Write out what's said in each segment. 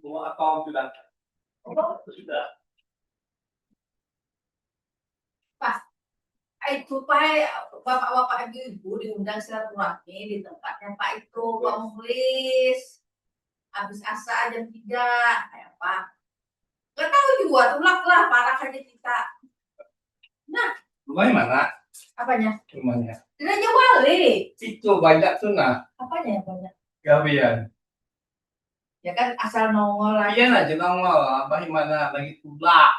Semua akun sudah. Sudah. Pas itu Pak, bapak-bapak ibu diundang silaturahmi di tempatnya Pak itu Pak Mukhlis. Habis asa jam 3 kayak Pak. Gak tahu juga tulak lah parah aja kita. Nah, rumahnya mana? Apanya? Rumahnya. Di Raja Wali. Itu banyak tuh nah. Apanya yang banyak? Gabian. Ya kan asal nongol aja. Iya aja nongol, apa gimana lagi tulak.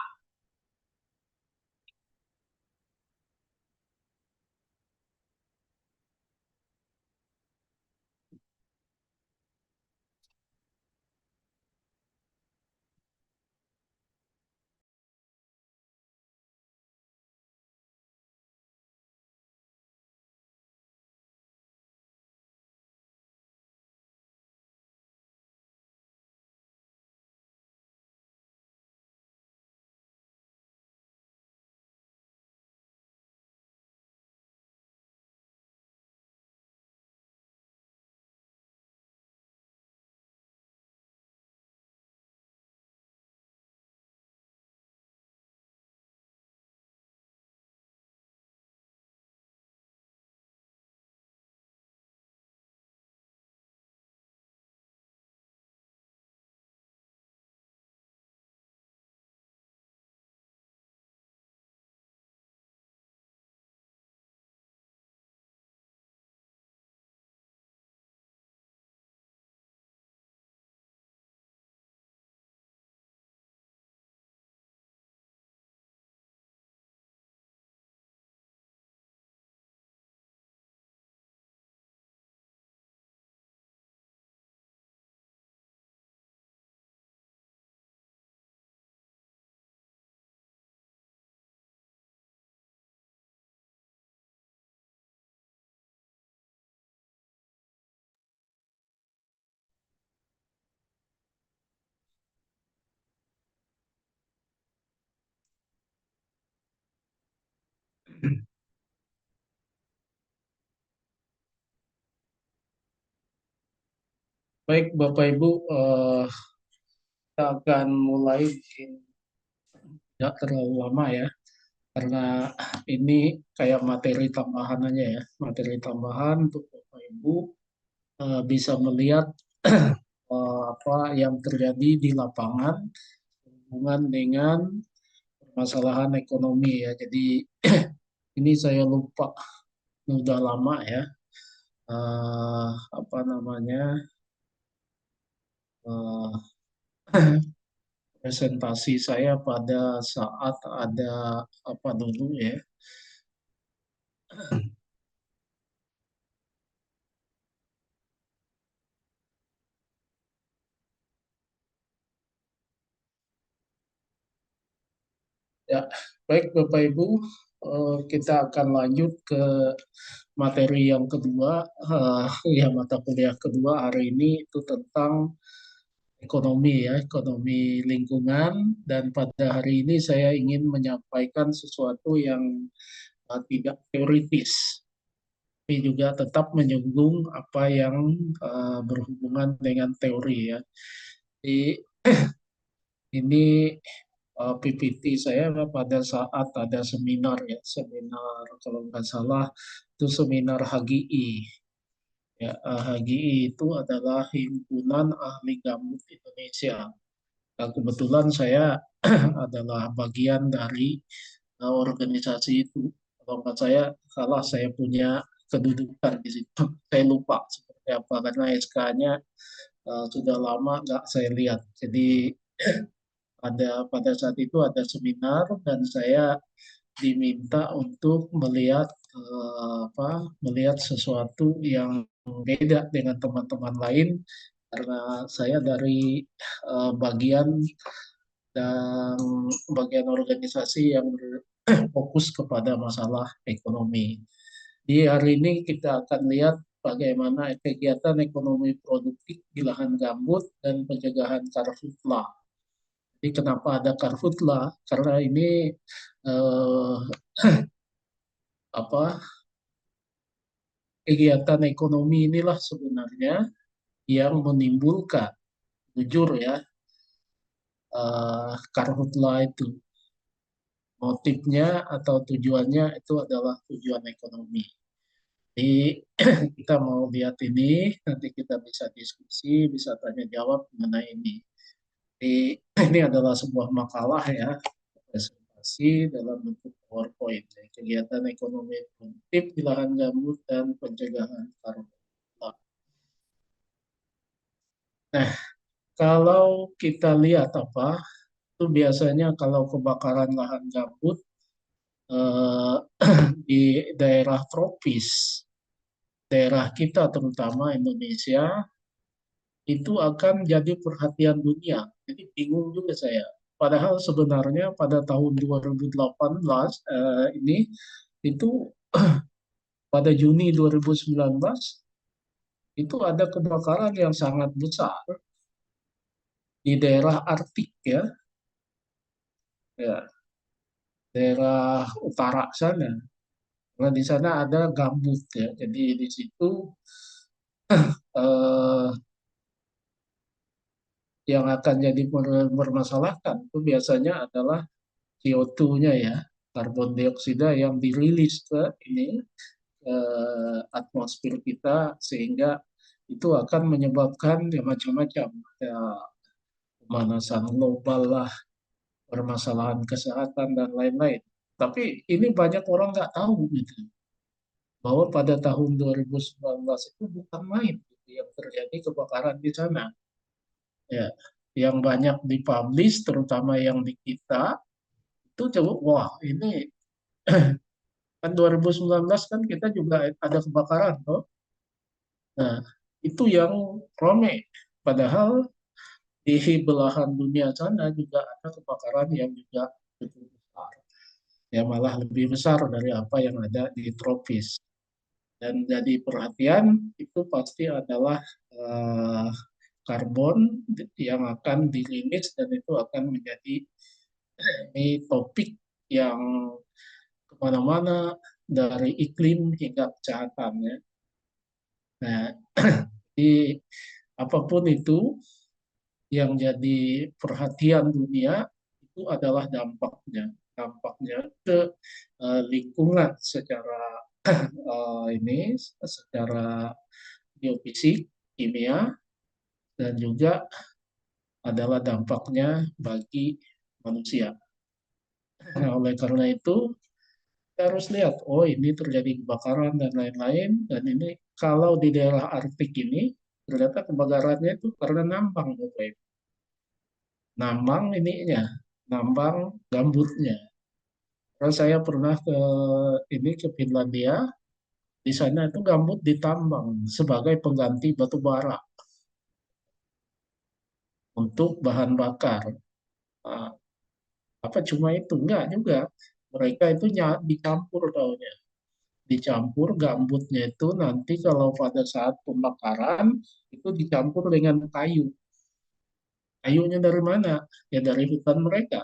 Baik, Bapak Ibu, kita akan mulai tidak terlalu lama ya, karena ini kayak materi tambahan aja ya, materi tambahan untuk Bapak Ibu bisa melihat apa yang terjadi di lapangan hubungan dengan permasalahan ekonomi ya. Jadi ini saya lupa, udah lama ya, apa namanya, eh, presentasi saya pada saat ada apa dulu ya. Ya, baik Bapak Ibu, kita akan lanjut ke materi yang kedua, ya mata kuliah kedua hari ini itu tentang ekonomi ya, ekonomi lingkungan, dan pada hari ini saya ingin menyampaikan sesuatu yang tidak teoritis, tapi juga tetap menyinggung apa yang berhubungan dengan teori ya. Jadi ini PPT saya pada saat ada seminar ya, seminar kalau nggak salah itu seminar HGI. Ya, HGI itu adalah Himpunan Ahli Gambut Indonesia. Nah, kebetulan saya adalah bagian dari organisasi itu. Kalau nggak saya salah, saya punya kedudukan di situ. Saya lupa seperti apa karena SK-nya sudah lama nggak saya lihat. Jadi ada pada saat itu ada seminar dan saya diminta untuk melihat melihat sesuatu yang beda dengan teman-teman lain karena saya dari bagian dan bagian organisasi yang fokus kepada masalah ekonomi. Di hari ini kita akan lihat bagaimana kegiatan ekonomi produktif di lahan gambut dan pencegahan karhutla. Jadi kenapa ada karhutla? Karena ini eh, apa kegiatan ekonomi inilah sebenarnya yang menimbulkan, jujur ya, karhutla itu motifnya atau tujuannya itu adalah tujuan ekonomi. Jadi kita mau lihat ini, nanti kita bisa diskusi, bisa tanya jawab mengenai ini. Jadi ini adalah sebuah makalah ya, presentasi dalam bentuk PowerPoint. Ya. Kegiatan ekonomi produktif di lahan gambut dan pencegahan karhutla. Nah, kalau kita lihat apa, itu biasanya kalau kebakaran lahan gambut eh, di daerah tropis, daerah kita terutama Indonesia, itu akan jadi perhatian dunia. Jadi bingung juga saya. Padahal sebenarnya pada tahun 2018 ini itu pada Juni 2019 itu ada kebakaran yang sangat besar di daerah Arktik ya, ya daerah utara sana. Karena di sana ada gambut ya. Jadi di situ eh, yang akan jadi bermasalahkan itu biasanya adalah CO2-nya ya, karbon dioksida yang dirilis ke ini atmosfer kita sehingga itu akan menyebabkan ya macam-macam ya, pemanasan global lah, permasalahan kesehatan dan lain-lain. Tapi ini banyak orang nggak tahu gitu bahwa pada tahun 2019 itu bukan main gitu, yang terjadi kebakaran di sana. Ya, yang banyak dipublish terutama yang di kita itu coba wah ini kan 2019 kan kita juga ada kebakaran toh. Nah, itu yang rame. Padahal di belahan dunia sana juga ada kebakaran yang juga cukup besar. Ya malah lebih besar dari apa yang ada di tropis. Dan jadi perhatian itu pasti adalah eh, karbon yang akan dirilis dan itu akan menjadi ini topik yang kemana-mana dari iklim hingga kesehatan ya. Nah, di apapun itu yang jadi perhatian dunia itu adalah dampaknya ke lingkungan secara ini secara geofisik, kimia dan juga adalah dampaknya bagi manusia. Nah, oleh karena itu kita harus lihat, oh ini terjadi kebakaran dan lain-lain, dan ini kalau di daerah Arktik ini ternyata kebakarannya itu karena nambang, Bapak Ibu. Nambang ininya, nambang gambutnya. Karena saya pernah ke Finlandia, di sana itu gambut ditambang sebagai pengganti batu bara untuk bahan bakar. Nah, apa cuma itu? Enggak juga. Mereka itu dicampur taunya. Dicampur gambutnya itu nanti kalau pada saat pembakaran itu dicampur dengan kayu. Kayunya dari mana? Ya dari hutan mereka.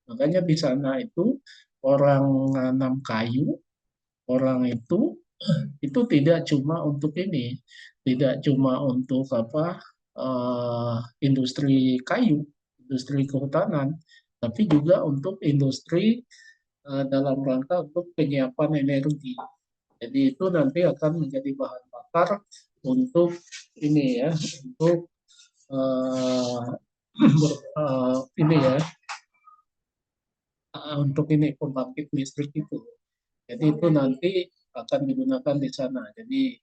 Makanya di sana itu orang nanam kayu, orang itu tidak cuma untuk ini, tidak cuma untuk apa industri kayu, industri kehutanan, tapi juga untuk industri dalam rangka untuk penyiapan energi. Jadi itu nanti akan menjadi bahan bakar untuk ini ya, untuk uh, ini ya, untuk ini pembangkit listrik itu. Jadi itu nanti akan digunakan di sana. Jadi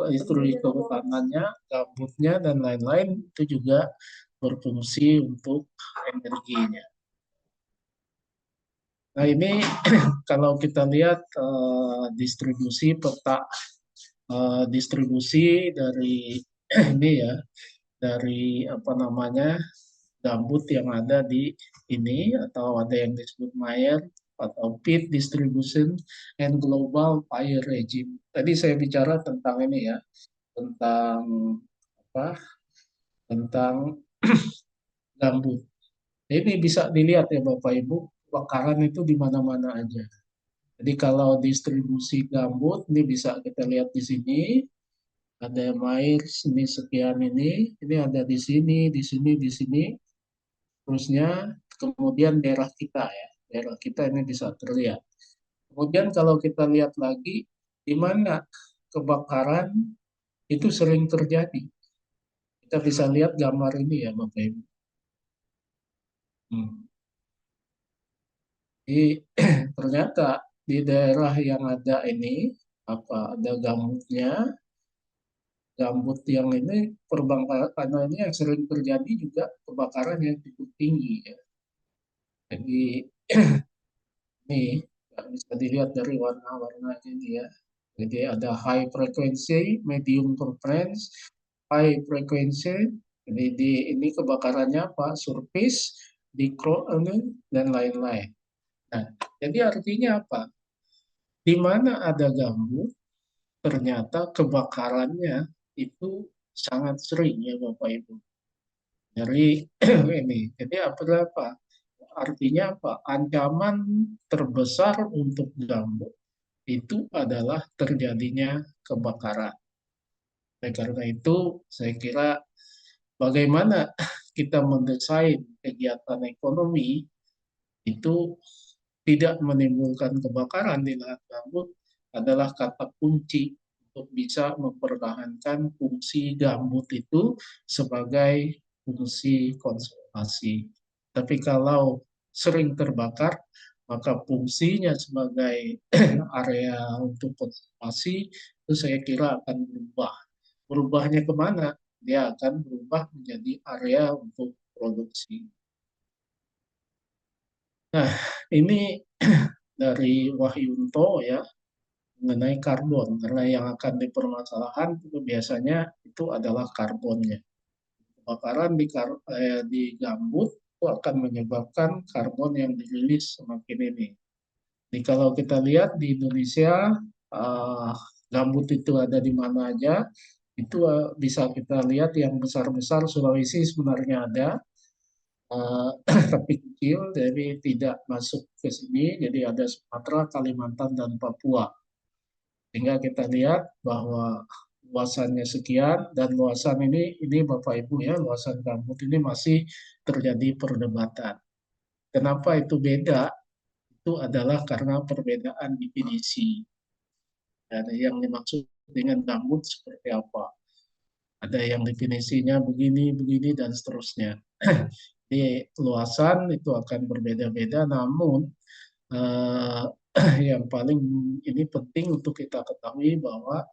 industri kehutanannya, gambutnya dan lain-lain itu juga berfungsi untuk energinya. Nah ini kalau kita lihat distribusi peta distribusi dari ini ya, dari apa namanya gambut yang ada di ini atau ada yang disebut Mayer atau peat distribution and global fire regime. Tadi saya bicara tentang ini ya, tentang apa? Tentang gambut. Ini bisa dilihat ya Bapak Ibu, kebakaran itu di mana-mana aja. Jadi kalau distribusi gambut ini bisa kita lihat di sini, ada Mair sini sekian ini ada di sini, di sini, di sini, terusnya kemudian daerah kita ya, daerah kita ini bisa terlihat. Kemudian kalau kita lihat lagi di mana kebakaran itu sering terjadi. Kita bisa lihat gambar ini ya Bapak Ibu. Hmm. Jadi ternyata di daerah yang ada ini ada gambutnya, gambut yang ini perbakaran ini yang sering terjadi juga kebakaran yang cukup tinggi ya. Jadi ini bisa dilihat dari warna-warna ini ya. Jadi ada high frequency, medium frequency, high frequency. Jadi ini kebakarannya apa? Surface, dan lain-lain. Nah, jadi artinya apa? Di mana ada gambut, ternyata kebakarannya itu sangat sering ya Bapak Ibu. Dari ini, jadi apa? Artinya apa? Ancaman terbesar untuk gambut itu adalah terjadinya kebakaran. Oleh karena itu, saya kira bagaimana kita mendesain kegiatan ekonomi itu tidak menimbulkan kebakaran di lahan gambut adalah kata kunci untuk bisa mempertahankan fungsi gambut itu sebagai fungsi konservasi. Tapi kalau sering terbakar, maka fungsinya sebagai area untuk konservasi itu saya kira akan berubah. Berubahnya kemana? Dia akan berubah menjadi area untuk produksi. Nah, ini dari Wahyunto ya mengenai karbon karena yang akan dipermasalahkan itu biasanya itu adalah karbonnya. Kebakaran di gambut itu akan menyebabkan karbon yang dirilis semakin ini. Jadi kalau kita lihat di Indonesia eh, gambut itu ada di mana aja, itu bisa kita lihat yang besar-besar Sulawesi sebenarnya ada, eh, tapi kecil, jadi tidak masuk ke sini. Jadi ada Sumatera, Kalimantan, dan Papua. Sehingga kita lihat bahwa luasannya sekian dan luasan ini Bapak Ibu ya, luasan gambut ini masih terjadi perdebatan. Kenapa itu beda? Itu adalah karena perbedaan definisi. Dan yang dimaksud dengan gambut seperti apa? Ada yang definisinya begini, begini, dan seterusnya. Di luasan itu akan berbeda-beda, namun eh, yang paling ini penting untuk kita ketahui bahwa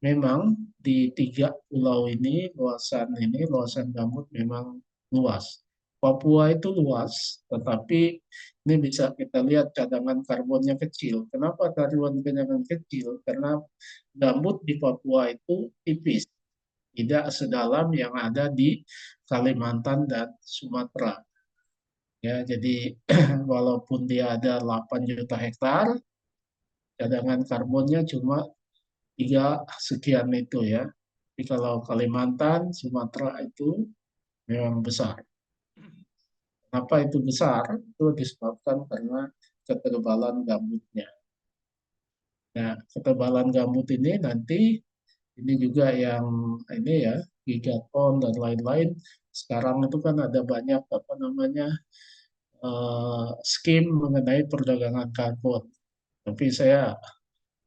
memang di tiga pulau ini luasan gambut memang luas. Papua itu luas, tetapi ini bisa kita lihat cadangan karbonnya kecil. Kenapa cadangan kecil? Karena gambut di Papua itu tipis, tidak sedalam yang ada di Kalimantan dan Sumatera. Ya, jadi walaupun dia ada 8 juta hektar, cadangan karbonnya cuma 3 sekian itu ya. Tapi kalau Kalimantan, Sumatera itu memang besar. Kenapa itu besar? Itu disebabkan karena ketebalan gambutnya. Nah, ketebalan gambut ini nanti ini juga yang ini ya, gigaton dan lain-lain. Sekarang itu kan ada banyak apa namanya skim mengenai perdagangan karbon. Tapi saya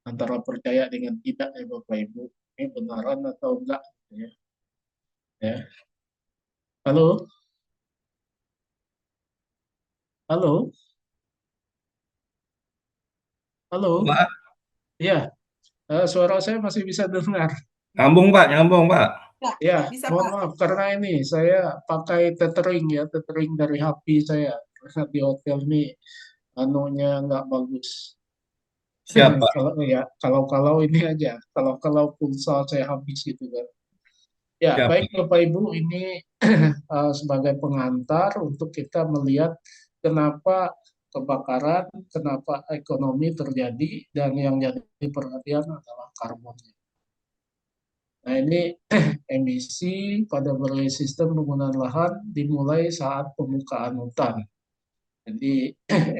antara percaya dengan tidak ya Bapak Ibu. Ini benaran atau enggak? Ya. Ya. Halo, halo, halo. Pak, Ya, suara saya masih bisa dengar. nyambung Pak, nyambung Pak. Ya, Bisa mohon Pak. maaf karena ini saya pakai tethering ya, tethering dari HP saya. Karena di hotel ini anunya nggak bagus. Siap Pak. Kalau ya, kalau ini aja, kalau pulsa saya habis gitu kan. Ya, Siap baik Pak. Bapak Ibu, ini sebagai pengantar untuk kita melihat kenapa kebakaran, kenapa ekonomi terjadi, dan yang jadi perhatian adalah karbon. Nah, ini emisi pada berbagai sistem penggunaan lahan dimulai saat pembukaan hutan. Jadi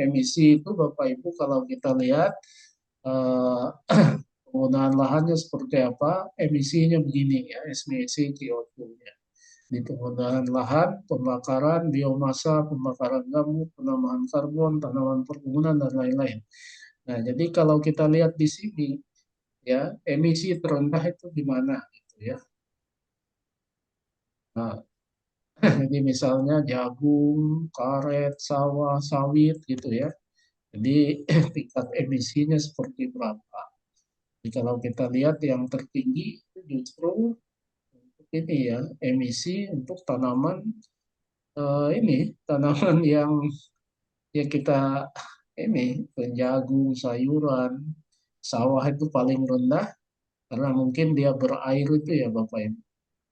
emisi itu Bapak Ibu kalau kita lihat eh, penggunaan lahannya seperti apa, emisinya begini ya, emisi CO2-nya. Di penggunaan lahan, pembakaran biomasa, pembakaran gambut, penambahan karbon, tanaman perkebunan dan lain-lain. Nah, jadi kalau kita lihat di sini ya, emisi terendah itu di mana gitu ya. Nah, jadi misalnya jagung, karet, sawah, sawit gitu ya. Jadi tingkat emisinya seperti berapa? Jadi kalau kita lihat yang tertinggi itu justru ini ya, emisi untuk tanaman ini tanaman yang ya kita ini jagung, sayuran, sawah itu paling rendah karena mungkin dia berair itu ya Bapak Ibu.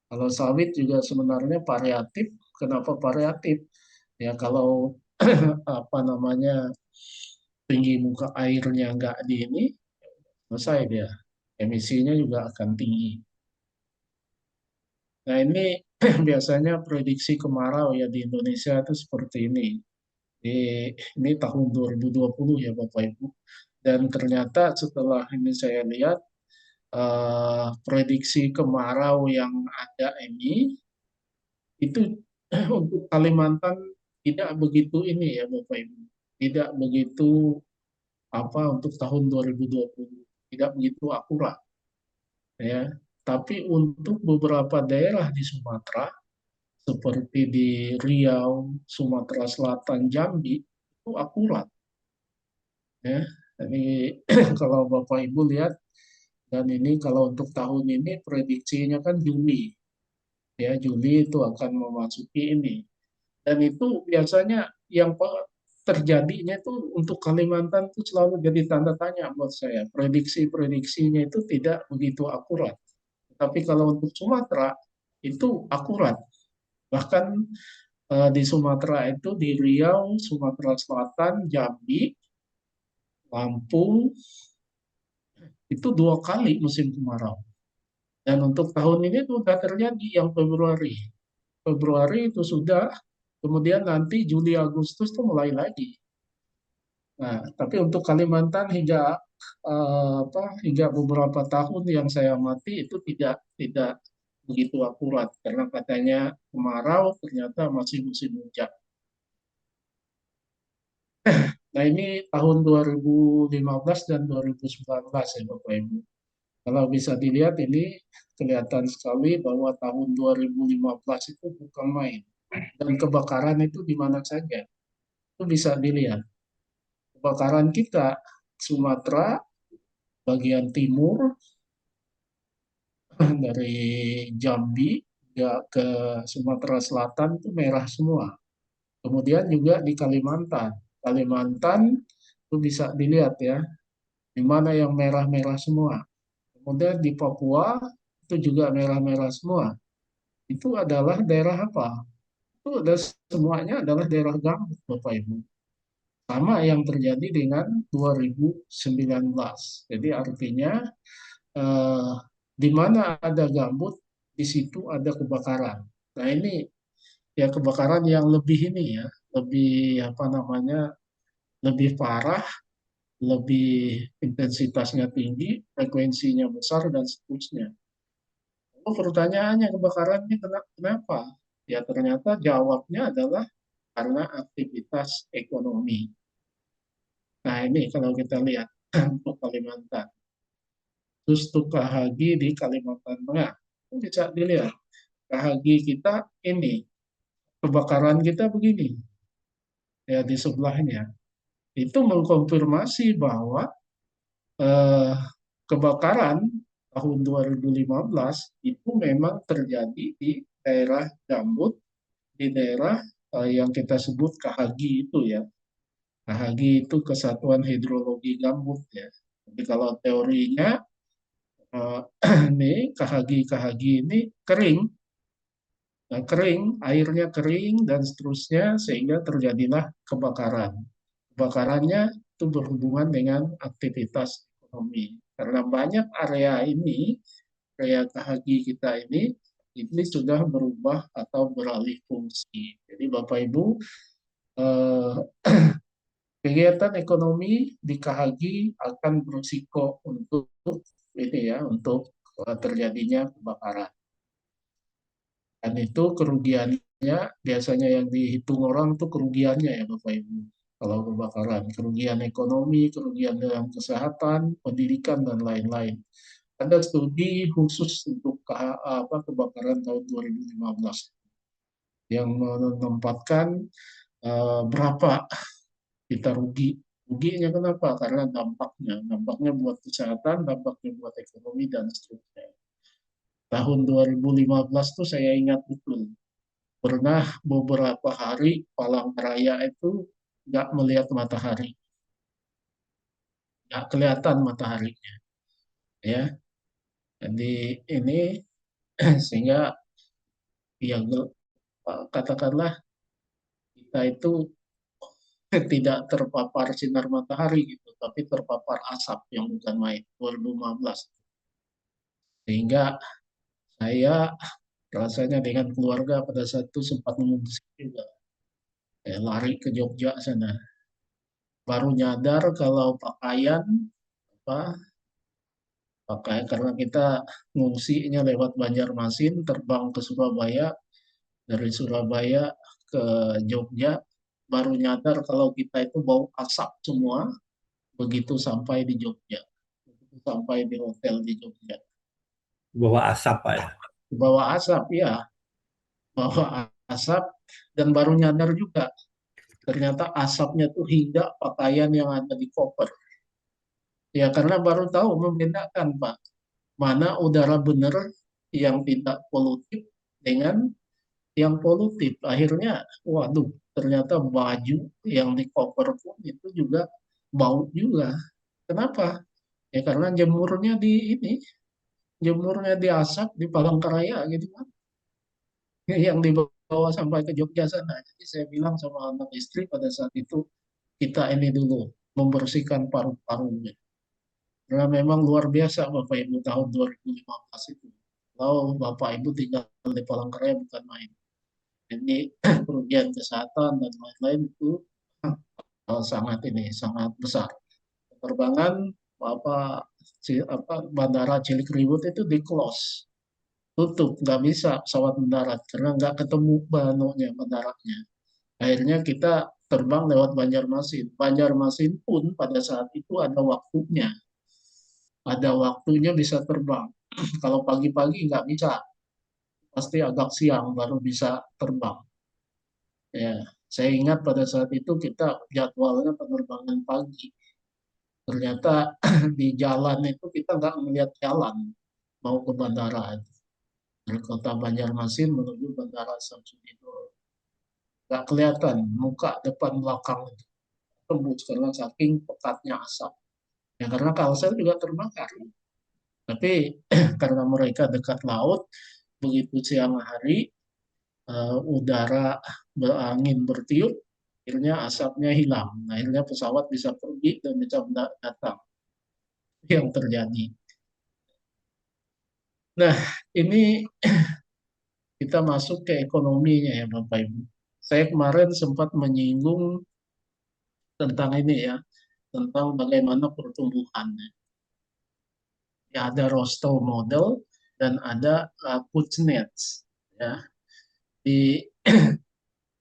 Kalau sawit juga sebenarnya variatif. Kenapa variatif? Ya kalau apa namanya tinggi muka airnya nggak di ini, selesai dia. Emisinya juga akan tinggi. Nah ini biasanya prediksi kemarau ya di Indonesia itu seperti ini. Di, ini tahun 2020 ya Bapak Ibu. Dan ternyata setelah ini saya lihat prediksi kemarau yang ada ini itu untuk Kalimantan tidak begitu ini ya Bapak Ibu. Tidak begitu apa untuk tahun 2020. Tidak begitu akurat ya. Tapi untuk beberapa daerah di Sumatera seperti di Riau, Sumatera Selatan, Jambi itu akurat ya. Jadi kalau Bapak Ibu lihat dan ini kalau untuk tahun ini prediksinya kan Juni ya, Juli itu akan memasuki ini. Dan itu biasanya yang terjadinya itu untuk Kalimantan itu selalu jadi tanda tanya buat saya. Prediksi-prediksinya itu tidak begitu akurat. Tapi kalau untuk Sumatera itu akurat. Bahkan di Sumatera itu di Riau, Sumatera Selatan, Jambi, Lampung itu 2 kali musim kemarau. Dan untuk tahun ini itu sudah terjadi yang Februari. Februari itu sudah, kemudian nanti Juli Agustus itu mulai lagi. Nah, tapi untuk Kalimantan hingga hingga beberapa tahun yang saya amati itu tidak begitu akurat karena katanya kemarau ternyata masih musim hujan. Nah, ini tahun 2015 dan 2019 ya Bapak Ibu. Kalau bisa dilihat ini kelihatan sekali bahwa tahun 2015 itu bukan main. Dan kebakaran itu di mana saja. Itu bisa dilihat. Kebakaran kita Sumatera bagian timur dari Jambi ya ke Sumatera Selatan itu merah semua. Kemudian juga di Kalimantan. Kalimantan itu bisa dilihat ya, di mana yang merah-merah semua. Kemudian di Papua itu juga merah-merah semua. Itu adalah daerah apa? Itu ada semuanya adalah daerah gambut, Bapak Ibu. Sama yang terjadi dengan 2019. Jadi artinya eh, di mana ada gambut, di situ ada kebakaran. Nah ini ya kebakaran yang lebih ini ya, lebih apa namanya, lebih parah, lebih intensitasnya tinggi, frekuensinya besar dan seterusnya. Oh, pertanyaannya kebakaran ini kenapa? Ya ternyata jawabnya adalah karena aktivitas ekonomi. Nah ini kalau kita lihat untuk Kalimantan. Terus untuk KHG di Kalimantan Tengah. Bisa dilihat. KHG kita ini, kebakaran kita begini. Ya di sebelahnya. Itu mengkonfirmasi bahwa eh, kebakaran tahun 2015 itu memang terjadi di daerah gambut, di daerah yang kita sebut KHG itu ya. KHG itu Kesatuan Hidrologi Gambut ya. Jadi kalau teorinya eh, nih KHG ini kering, nah, kering, airnya kering dan seterusnya sehingga terjadilah kebakaran. Kebakarannya itu berhubungan dengan aktivitas ekonomi. Karena banyak area ini area KHG kita ini sudah berubah atau beralih fungsi. Jadi Bapak Ibu, eh, kegiatan ekonomi di KHG akan berisiko untuk ini ya, untuk terjadinya kebakaran. Dan itu kerugiannya biasanya yang dihitung orang tuh kerugiannya ya Bapak Ibu. Kalau kebakaran, kerugian ekonomi, kerugian dalam kesehatan, pendidikan dan lain-lain. Ada studi khusus untuk kebakaran tahun 2015 yang menempatkan berapa kita rugi. Ruginya kenapa? Karena dampaknya buat kesehatan, dampaknya buat ekonomi dan seterusnya. Tahun 2015 tuh saya ingat betul, pernah beberapa hari Palangkaraya itu nggak melihat matahari, nggak kelihatan mataharinya, ya. Jadi ini sehingga ya katakanlah kita itu tidak terpapar sinar matahari gitu, tapi terpapar asap yang bukan main 2015. Sehingga saya rasanya dengan keluarga pada saat itu sempat mengungsi juga, lari ke Jogja sana. Baru nyadar kalau apa karena kita ngungsinya lewat Banjarmasin, terbang ke Surabaya, dari Surabaya ke Jogja, baru nyadar kalau kita itu bau asap semua begitu sampai di Jogja, begitu sampai di hotel di Jogja. Bawa asap Pak ya. Bawa asap ya, bawa asap, dan baru nyadar juga ternyata asapnya tuh hingga pakaian yang ada di koper. Ya karena baru tahu membedakan Pak, mana udara benar yang tidak polutif dengan yang polutif. Akhirnya, waduh, ternyata baju yang di cover pun itu juga bau juga. Kenapa? Ya karena jemurnya di asap di Palangkaraya gitu kan, yang dibawa sampai ke Jogja sana. Jadi saya bilang sama anak istri pada saat itu, kita ini dulu membersihkan paru-parunya. Karena memang luar biasa Bapak Ibu tahun 2015 itu. Kalau Bapak Ibu tinggal di Palangkaraya bukan main. Jadi kerugian kesehatan dan lain-lain itu sangat besar. Penerbangan bandara Cilikriwut itu di close, tutup, nggak bisa pesawat mendarat karena nggak ketemu mendaratnya. Akhirnya kita terbang lewat Banjarmasin. Banjarmasin pun pada saat itu ada waktunya bisa terbang. Kalau pagi-pagi nggak bisa, pasti agak siang baru bisa terbang. Ya, saya ingat pada saat itu kita jadwalnya penerbangan pagi. Ternyata di jalan itu kita nggak melihat jalan mau ke bandara. Dari kota Banjarmasin menuju Bandara Samsudinur. Nggak kelihatan muka depan belakang itu tembus karena saking pekatnya asap. Ya karena Kalsel juga terbakar. Tapi karena mereka dekat laut, begitu siang hari udara berangin bertiup, akhirnya asapnya hilang. Nah, akhirnya pesawat bisa pergi dan bisa datang. Yang terjadi. Nah, ini kita masuk ke ekonominya ya Bapak Ibu. Saya kemarin sempat menyinggung tentang ini ya, tentang bagaimana pertumbuhannya. Ya, ada Rostow model dan ada Kuznets. Ya, di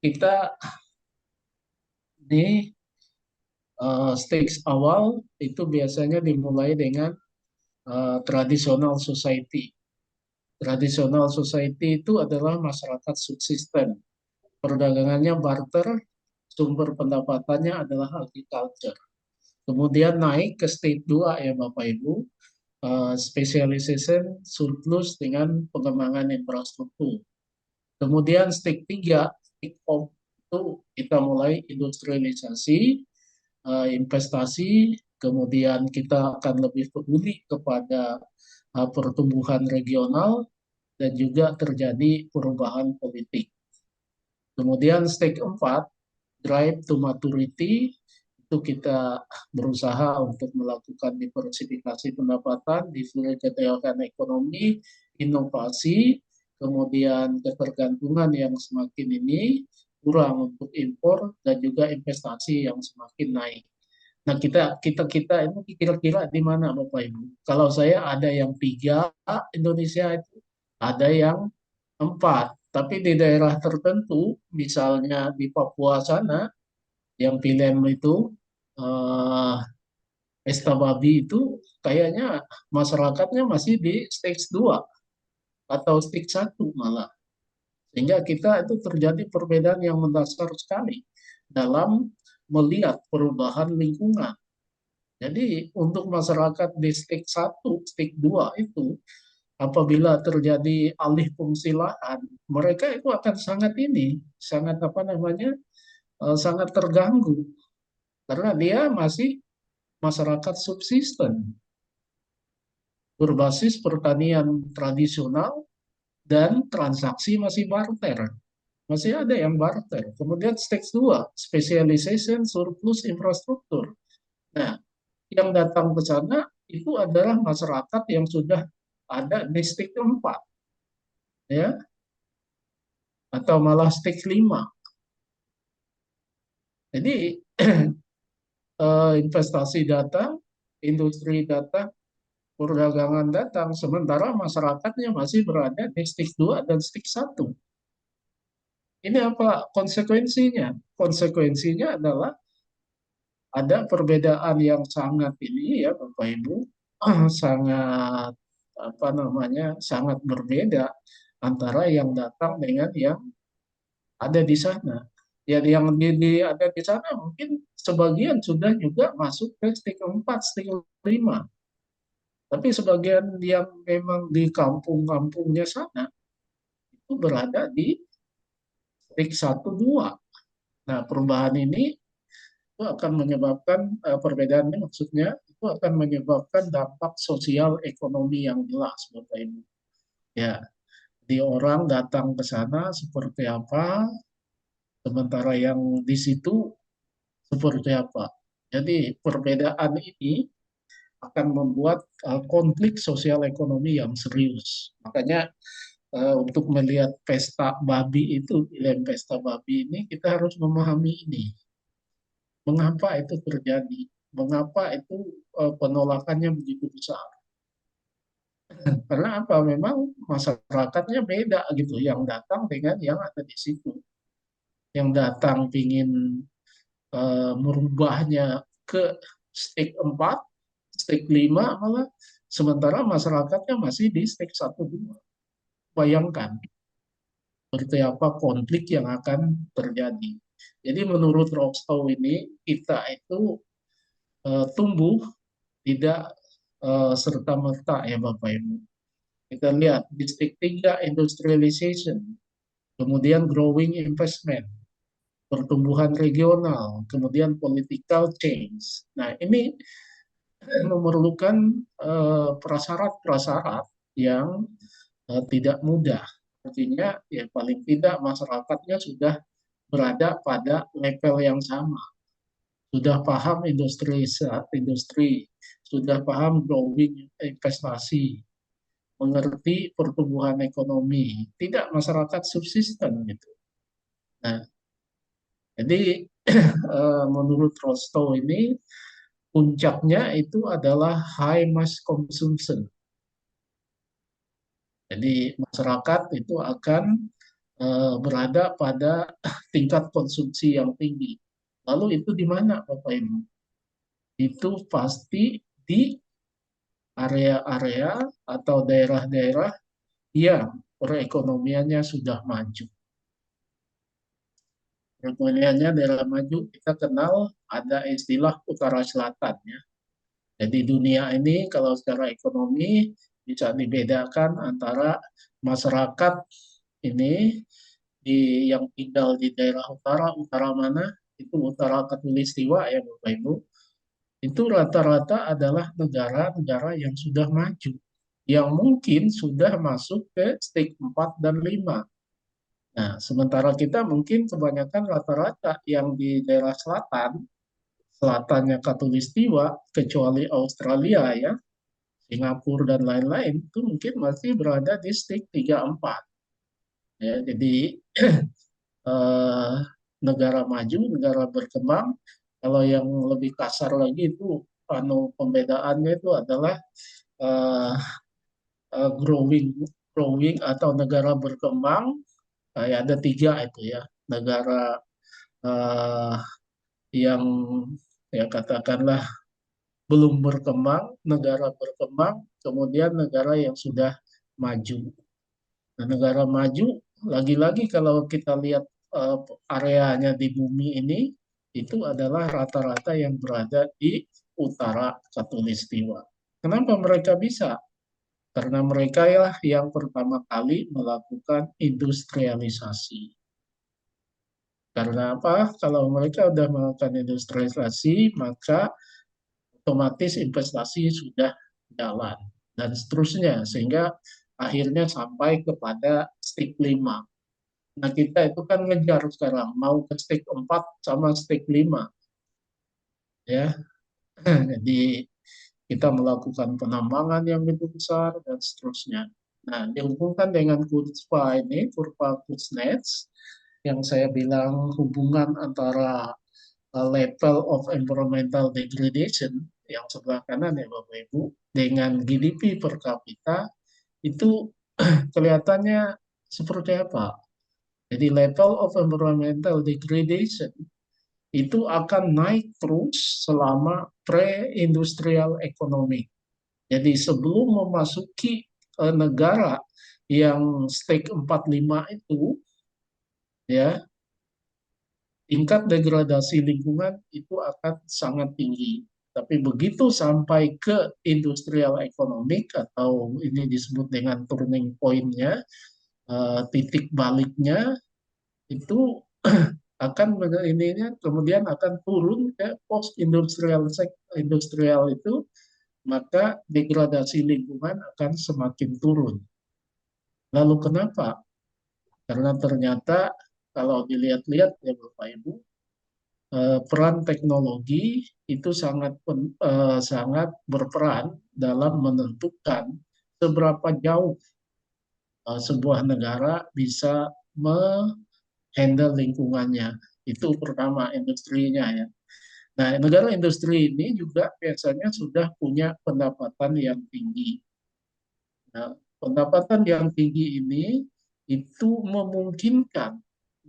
kita di stage awal itu biasanya dimulai dengan traditional society. Traditional society itu adalah masyarakat subsisten. Perdagangannya barter, sumber pendapatannya adalah agriculture. Kemudian naik ke stage 2 ya Bapak Ibu, specialization surplus dengan pengembangan infrastruktur. Kemudian stage 3, stage of itu kita mulai industrialisasi, investasi, kemudian kita akan lebih peduli kepada pertumbuhan regional dan juga terjadi perubahan politik. Kemudian stake 4, drive to maturity, itu itu kita berusaha untuk melakukan diversifikasi pendapatan, diversifikasi ekonomi, inovasi, kemudian ketergantungan yang semakin ini kurang untuk impor dan juga investasi yang semakin naik. Nah, kita ini kira-kira di mana Bapak Ibu? Kalau saya ada yang 3 Indonesia itu, ada yang 4. Tapi di daerah tertentu, misalnya di Papua sana, yang Pilem itu, eh, pesta babi itu kayaknya masyarakatnya masih di stage 2 atau stage 1 malah. Sehingga kita itu terjadi perbedaan yang mendasar sekali dalam melihat perubahan lingkungan. Jadi untuk masyarakat di stage 1, stage 2 itu apabila terjadi alih fungsi lahan, mereka itu akan sangat apa namanya, sangat terganggu karena dia masih masyarakat subsisten berbasis pertanian tradisional dan transaksi masih barter. Masih ada yang barter. Kemudian stage 2, specialization surplus infrastruktur. Nah, yang datang ke sana itu adalah masyarakat yang sudah ada di stage 4, ya, atau malah stage 5. Jadi investasi datang, industri datang, perdagangan datang, sementara masyarakatnya masih berada di stage 2 dan stage 1. Ini apa konsekuensinya? Konsekuensinya adalah ada perbedaan yang sangat ini ya Bapak Ibu, sangat apa namanya, sangat berbeda antara yang datang dengan yang ada di sana. Ya, yang ada di sana mungkin sebagian sudah juga masuk ke stage 4, stage 5. Tapi sebagian yang memang di kampung-kampungnya sana itu berada di stage 1, 2. Nah, perubahan ini itu akan menyebabkan perbedaan ini maksudnya itu akan menyebabkan dampak sosial ekonomi yang jelas Bapak Ibu. Ya, di orang datang ke sana seperti apa, sementara yang di situ seperti apa. Jadi perbedaan ini akan membuat konflik sosial ekonomi yang serius. Makanya untuk melihat pesta babi itu, pesta babi ini kita harus memahami ini. Mengapa itu terjadi? Mengapa itu penolakannya begitu besar? Karena apa? Memang masyarakatnya beda gitu, yang datang dengan yang ada di situ. Yang datang ingin merubahnya ke stage 4, stage 5 malah, sementara masyarakatnya masih di stage 1, 2. Bayangkan seperti apa konflik yang akan terjadi. Jadi menurut Rostow ini, kita itu tumbuh tidak serta-merta ya Bapak Ibu. Kita lihat di stage 3 industrialization, kemudian growing investment, pertumbuhan regional, kemudian political change. Nah, ini memerlukan prasyarat-prasyarat yang tidak mudah. Artinya, ya paling tidak masyarakatnya sudah berada pada level yang sama. Sudah paham industri, sudah paham growing investasi, mengerti pertumbuhan ekonomi, tidak masyarakat subsisten gitu. Nah, jadi menurut Rostow ini puncaknya itu adalah high mass consumption. Jadi masyarakat itu akan berada pada tingkat konsumsi yang tinggi. Lalu itu di mana Bapak Ibu? Itu pasti di area-area atau daerah-daerah yang perekonomiannya sudah maju. Perekonomiannya daerah maju kita kenal ada istilah utara selatan ya. Jadi dunia ini kalau secara ekonomi bisa dibedakan antara masyarakat ini yang tinggal di daerah utara, utara mana? Itu utara Katulistiwa ya Bapak Ibu. Itu rata-rata adalah negara-negara yang sudah maju, yang mungkin sudah masuk ke stage 4 dan 5. Nah, sementara kita mungkin kebanyakan rata-rata yang di daerah selatan, selatannya Katulistiwa, kecuali Australia ya, Singapura dan lain-lain, itu mungkin masih berada di stik 3-4. Ya, jadi eh, negara maju, negara berkembang. Kalau yang lebih kasar lagi itu pembedaannya itu adalah eh, growing growing atau negara berkembang. Ya, ada tiga itu ya, negara eh, yang ya katakanlah belum berkembang, negara berkembang, kemudian negara yang sudah maju. Nah, negara maju, lagi-lagi kalau kita lihat eh, areanya di bumi ini, itu adalah rata-rata yang berada di utara Khatulistiwa. Kenapa mereka bisa? Karena mereka ya yang pertama kali melakukan industrialisasi. Karena apa? Kalau mereka sudah melakukan industrialisasi, maka otomatis investasi sudah jalan dan seterusnya, sehingga akhirnya sampai kepada stik 5. Nah, kita itu kan ngejar sekarang mau ke stik 4 sama stik 5 ya. Jadi kita melakukan penambangan yang begitu besar dan seterusnya. Nah, dihubungkan dengan kurva ini, kurva Kuznets, yang saya bilang hubungan antara level of environmental degradation yang sebelah kanan ya Bapak Ibu dengan GDP per kapita itu kelihatannya seperti apa. Jadi level of environmental degradation itu akan naik terus selama pre-industrial economy. Jadi sebelum memasuki negara yang stake 45 itu, ya, tingkat degradasi lingkungan itu akan sangat tinggi. Tapi begitu sampai ke industrial economic atau ini disebut dengan turning point-nya, titik baliknya itu akan ininya kemudian akan turun ke post industrial industrial itu, maka degradasi lingkungan akan semakin turun. Lalu kenapa? Karena ternyata kalau dilihat-lihat ya Bapak Ibu, peran teknologi itu sangat berperan dalam menentukan seberapa jauh sebuah negara bisa handle lingkungannya. Itu pertama industrinya ya. Nah, negara industri ini juga biasanya sudah punya pendapatan yang tinggi. Nah, pendapatan yang tinggi ini itu memungkinkan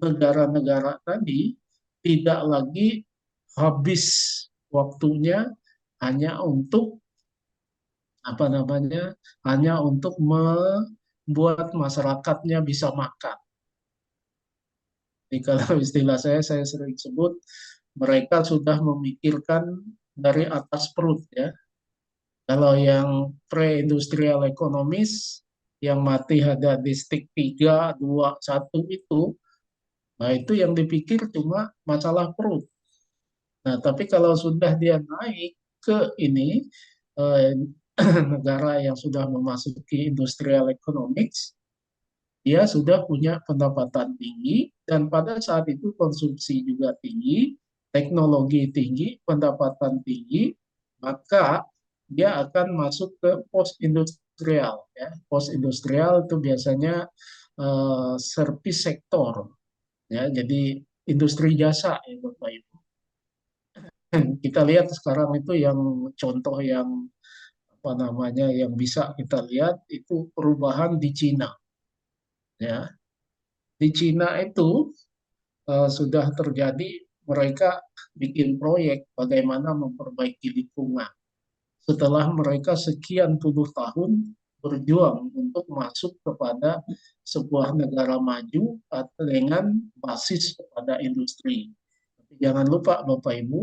negara-negara tadi tidak lagi habis waktunya hanya untuk apa namanya, hanya untuk membuat masyarakatnya bisa makan. Jadi kalau istilah saya sering sebut mereka sudah memikirkan dari atas perut ya. Kalau yang pre-industrial ekonomis yang mati ada di stik 3, 2, 1 itu, nah itu yang dipikir cuma masalah perut. Nah, tapi kalau sudah dia naik ke ini, eh, negara yang sudah memasuki industrial economics, dia sudah punya pendapatan tinggi dan pada saat itu konsumsi juga tinggi, teknologi tinggi, pendapatan tinggi, maka dia akan masuk ke post industrial ya. Post industrial itu biasanya service sektor ya. Jadi industri jasa ya Bapak Ibu. Kita lihat sekarang itu yang contoh yang apa namanya yang bisa kita lihat itu perubahan di Cina ya. Di Cina itu sudah terjadi mereka bikin proyek bagaimana memperbaiki lingkungan. Setelah mereka sekian puluh tahun berjuang untuk masuk kepada sebuah negara maju atau dengan basis kepada industri. Jangan lupa Bapak Ibu,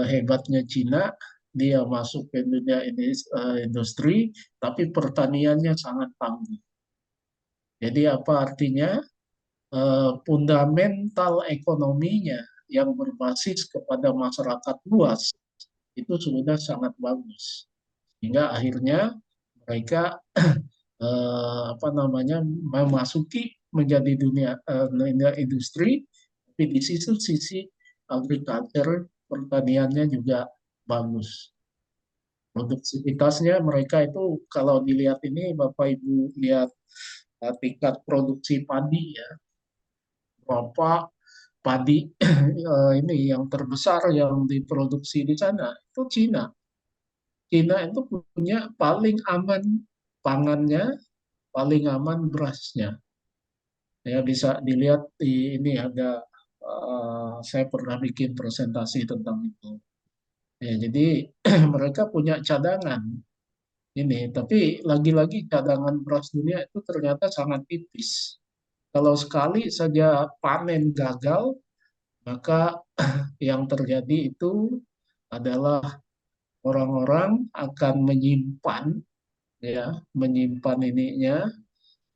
hebatnya Cina, dia masuk ke dunia industri, tapi pertaniannya sangat tangguh. Jadi apa artinya? Fundamental ekonominya yang berbasis kepada masyarakat luas itu sudah sangat bagus. Hingga akhirnya mereka apa namanya memasuki menjadi dunia industri, tapi di sisi agriculture pertaniannya juga bagus. Produktivitasnya mereka itu kalau dilihat ini Bapak Ibu lihat tingkat produksi padi ya, berapa padi ini yang terbesar yang diproduksi di sana itu Cina. Cina itu punya paling aman pangannya, paling aman berasnya. Ya bisa dilihat di ini ada saya pernah bikin presentasi tentang itu. Ya, jadi mereka punya cadangan ini, tapi lagi-lagi cadangan beras dunia itu ternyata sangat tipis. Kalau sekali saja panen gagal, maka yang terjadi itu adalah orang-orang akan menyimpan ya, menyimpan ininya,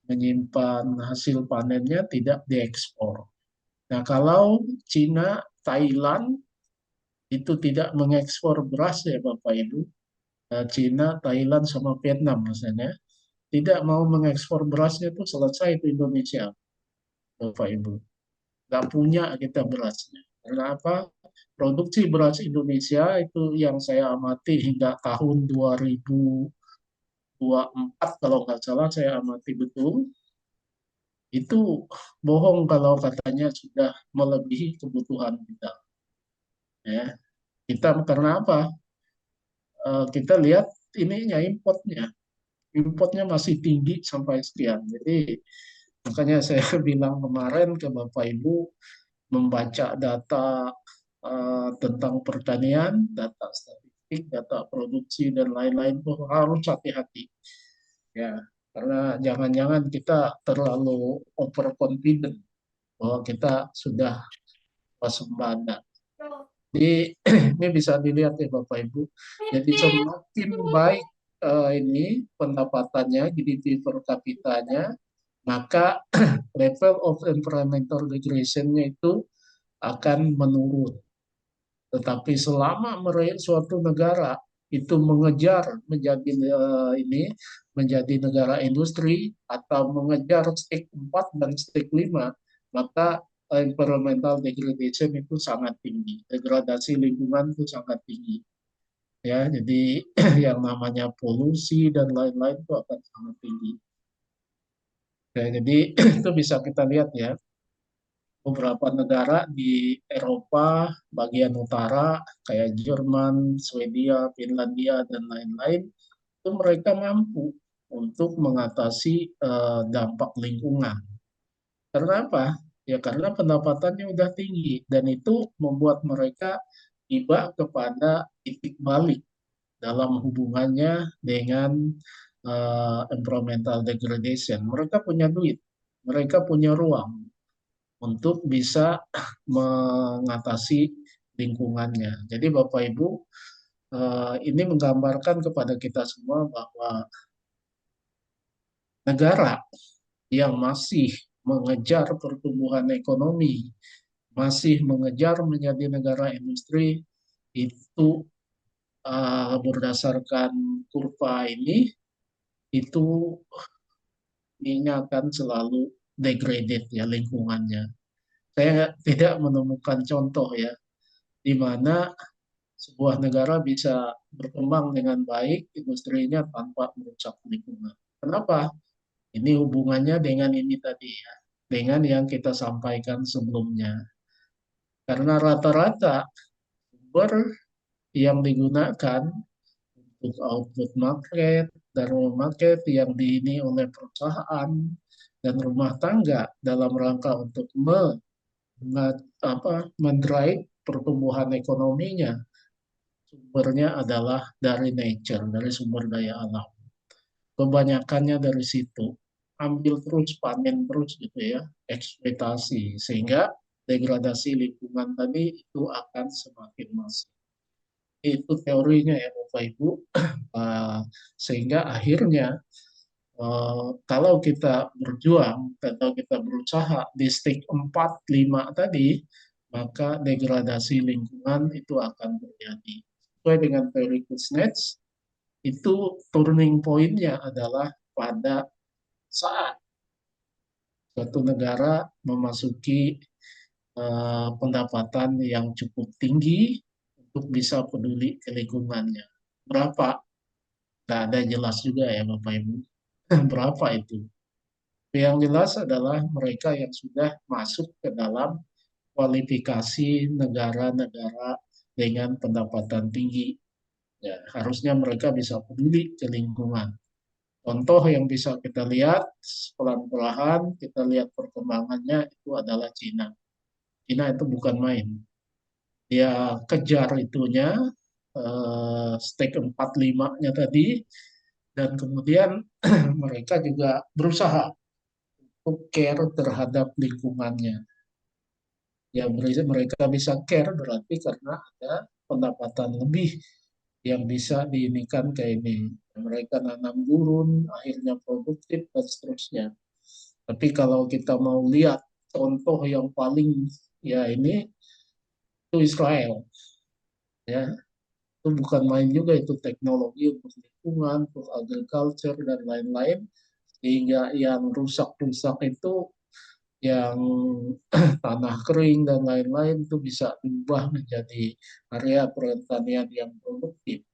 menyimpan hasil panennya tidak diekspor. Nah, kalau Cina, Thailand itu tidak mengekspor beras ya Bapak Ibu, Cina, Thailand sama Vietnam misalnya tidak mau mengekspor berasnya itu selesai itu Indonesia Bapak Ibu. Nggak punya kita berasnya. Karena apa? Produksi beras Indonesia itu yang saya amati hingga tahun 2024 kalau nggak salah saya amati betul, itu bohong kalau katanya sudah melebihi kebutuhan kita. Ya, kita karena apa? Kita lihat ininya importnya masih tinggi sampai sekian. Jadi makanya saya bilang kemarin ke Bapak Ibu membaca data tentang pertanian, data statistik, data produksi dan lain-lain itu harus hati-hati ya. Karena jangan-jangan kita terlalu overconfident bahwa kita sudah waspada. Jadi ini bisa dilihat ya Bapak Ibu. Jadi semakin baik ini pendapatannya, GDP per kapitanya, maka level of environmental degradation-nya itu akan menurun. Tetapi selama suatu negara itu mengejar menjadi ini menjadi negara industri atau mengejar stake 4 dan stake 5, maka environmental degradation itu sangat tinggi, degradasi lingkungan itu sangat tinggi. Ya, jadi yang namanya polusi dan lain-lain itu akan sangat tinggi. Ya, jadi itu bisa kita lihat ya, beberapa negara di Eropa bagian utara kayak Jerman, Swedia, Finlandia dan lain-lain itu mereka mampu untuk mengatasi dampak lingkungan. Karena apa? Ya karena pendapatannya udah tinggi dan itu membuat mereka tiba kepada titik balik dalam hubungannya dengan environmental degradation. Mereka punya duit, mereka punya ruang untuk bisa mengatasi lingkungannya. Jadi Bapak Ibu, ini menggambarkan kepada kita semua bahwa negara yang masih mengejar pertumbuhan ekonomi, masih mengejar menjadi negara industri, itu berdasarkan kurva itu ini akan selalu degraded ya lingkungannya. Saya tidak menemukan contoh ya di mana sebuah negara bisa berkembang dengan baik industrinya tanpa merusak lingkungan. Kenapa? Ini hubungannya dengan ini tadi ya, dengan yang kita sampaikan sebelumnya. Karena rata-rata sumber yang digunakan untuk output market dan market yang diini oleh perusahaan dan rumah tangga dalam rangka untuk mendrive pertumbuhan ekonominya, sumbernya adalah dari nature, dari sumber daya alam. Kebanyakannya dari situ. Ambil terus, panen terus gitu ya, eksploitasi. Sehingga degradasi lingkungan tadi itu akan semakin masif. Itu teorinya ya Bapak Ibu. Sehingga akhirnya kalau kita berjuang atau kita berusaha di stake 4, 5 tadi, maka degradasi lingkungan itu akan terjadi. Sesuai dengan teori Kuznets, itu turning point-nya adalah pada saat suatu negara memasuki pendapatan yang cukup tinggi, untuk bisa peduli ke lingkungannya. Berapa? Nggak ada jelas juga ya Bapak Ibu. Berapa itu? Yang jelas adalah mereka yang sudah masuk ke dalam kualifikasi negara-negara dengan pendapatan tinggi. Ya, harusnya mereka bisa peduli ke lingkungan. Contoh yang bisa kita lihat pelan-pelan, kita lihat perkembangannya itu adalah Cina. Cina itu bukan main. Dia kejar itunya, stake 45-nya tadi, dan kemudian mereka juga berusaha untuk care terhadap lingkungannya. Ya mereka bisa care berarti karena ada pendapatan lebih yang bisa diinikan kayak ini. Mereka nanam gurun, akhirnya produktif dan seterusnya. Tapi kalau kita mau lihat contoh yang paling ya ini itu Israel, ya itu bukan main juga, itu teknologi untuk lingkungan, untuk agriculture dan lain-lain, sehingga yang rusak-rusak itu yang tanah kering dan lain-lain itu bisa diubah menjadi area pertanian yang produktif.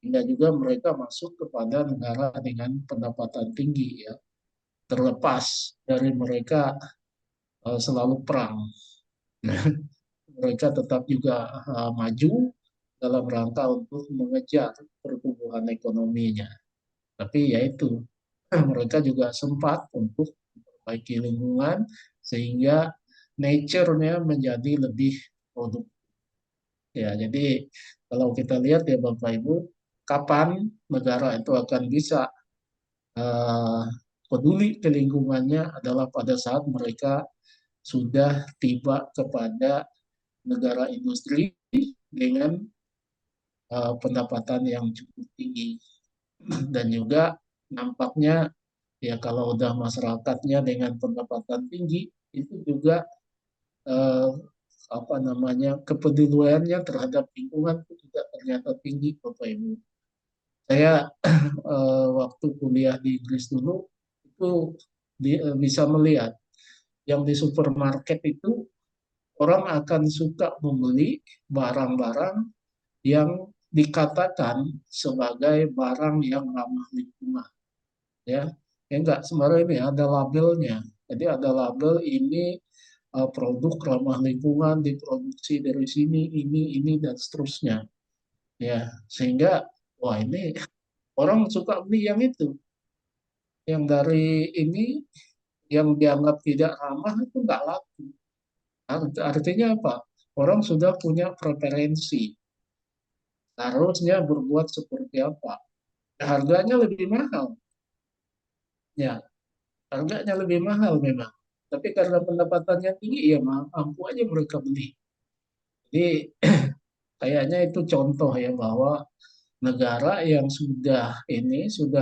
Hingga juga mereka masuk kepada negara dengan pendapatan tinggi ya, terlepas dari mereka selalu perang. Mereka tetap juga maju dalam rangka untuk mengejar pertumbuhan ekonominya. Tapi yaitu mereka juga sempat untuk memperbaiki lingkungan sehingga nature-nya menjadi lebih produktif. Ya, jadi kalau kita lihat ya Bapak Ibu, kapan negara itu akan bisa eh, peduli ke lingkungannya adalah pada saat mereka sudah tiba kepada negara industri dengan pendapatan yang cukup tinggi. Dan juga nampaknya ya kalau udah masyarakatnya dengan pendapatan tinggi itu juga eh, apa namanya kepeduliannya terhadap lingkungan itu juga ternyata tinggi Bapak Ibu. Saya waktu kuliah di Inggris dulu itu bisa melihat yang di supermarket itu orang akan suka membeli barang-barang yang dikatakan sebagai barang yang ramah lingkungan, ya. Ya enggak, sebenarnya ini ada labelnya. Jadi ada label ini produk ramah lingkungan, diproduksi dari sini, ini dan seterusnya. Ya, sehingga wah ini orang suka beli yang itu. Yang dari ini yang dianggap tidak ramah itu enggak laku. Artinya apa? Orang sudah punya preferensi. Harusnya berbuat seperti apa? Harganya lebih mahal. Ya, harganya lebih mahal memang. Tapi karena pendapatannya tinggi, ya mampu aja mereka beli. Jadi kayaknya itu contoh ya bahwa negara yang sudah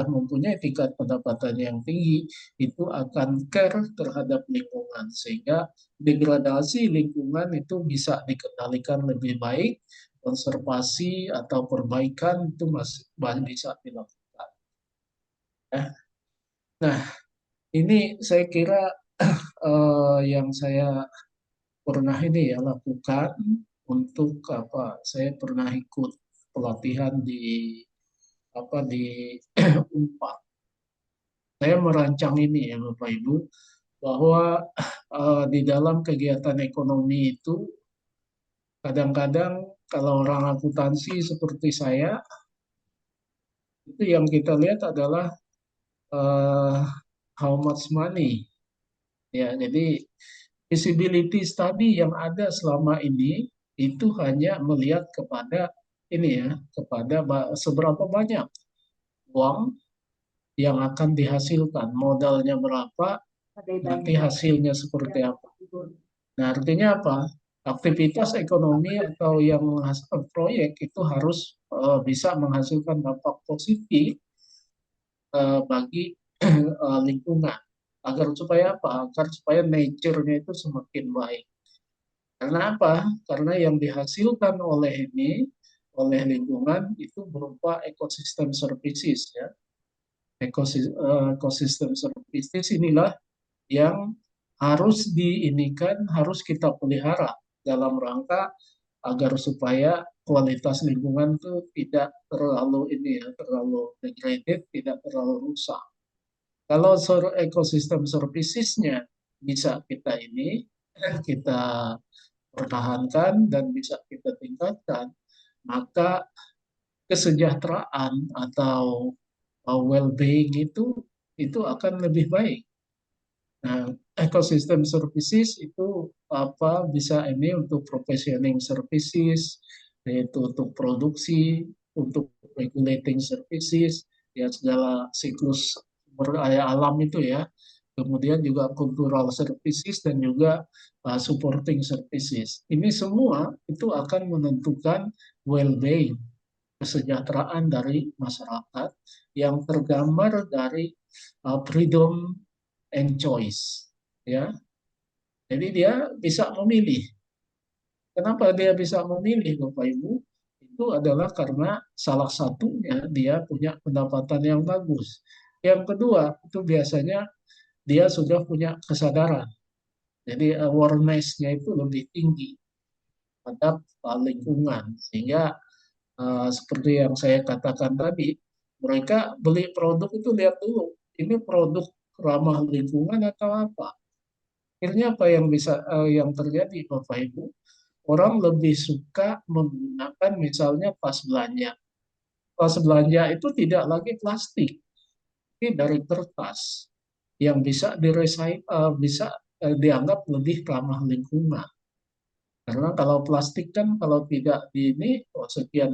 mempunyai tingkat pendapatan yang tinggi itu akan care terhadap lingkungan sehingga degradasi lingkungan itu bisa dikendalikan lebih baik, konservasi atau perbaikan itu masih bisa dilakukan. Ya. Nah, ini saya kira yang saya pernah ini ya lakukan untuk apa? Saya pernah ikut pelatihan di apa di Unpad. Saya merancang ini ya Bapak Ibu bahwa di dalam kegiatan ekonomi itu kadang-kadang kalau orang akuntansi seperti saya itu yang kita lihat adalah uh, how much money ya. Jadi visibility study yang ada selama ini itu hanya melihat kepada ini ya, kepada seberapa banyak uang yang akan dihasilkan, modalnya berapa, nanti hasilnya seperti apa. Nah, artinya apa? Aktivitas ekonomi atau yang menghasilkan proyek itu harus bisa menghasilkan dampak positif bagi lingkungan. Agar supaya apa? Agar supaya nature-nya itu semakin baik. Karena apa? Karena yang dihasilkan oleh lingkungan itu berupa ekosistem services ya. Ekosistem services inilah yang harus kita pelihara dalam rangka agar supaya kualitas lingkungan tuh tidak terlalu ini ya, terlalu degraded, tidak terlalu rusak. Kalau ekosistem servicesnya bisa kita ini, kita pertahankan dan bisa kita tingkatkan, maka kesejahteraan atau well-being itu akan lebih baik. Nah, ecosystem services itu apa bisa ini untuk provisioning services, yaitu untuk produksi, untuk regulating services, ya segala siklus sumber daya alam itu ya. Kemudian juga cultural services dan juga supporting services. Ini semua itu akan menentukan well-being, kesejahteraan dari masyarakat yang tergambar dari freedom and choice, ya. Jadi dia bisa memilih. Kenapa dia bisa memilih, Bapak Ibu? Itu adalah karena salah satunya dia punya pendapatan yang bagus. Yang kedua, itu biasanya dia sudah punya kesadaran. Jadi awareness-nya itu lebih tinggi terhadap lingkungan. Sehingga seperti yang saya katakan tadi, mereka beli produk itu lihat dulu, ini produk ramah lingkungan atau apa. Akhirnya apa yang yang terjadi Bapak Ibu? Orang lebih suka menggunakan misalnya tas belanja. Tas belanja itu tidak lagi plastik, tapi dari kertas yang bisa dianggap lebih ramah lingkungan. Karena kalau plastik kan kalau tidak di ini sekian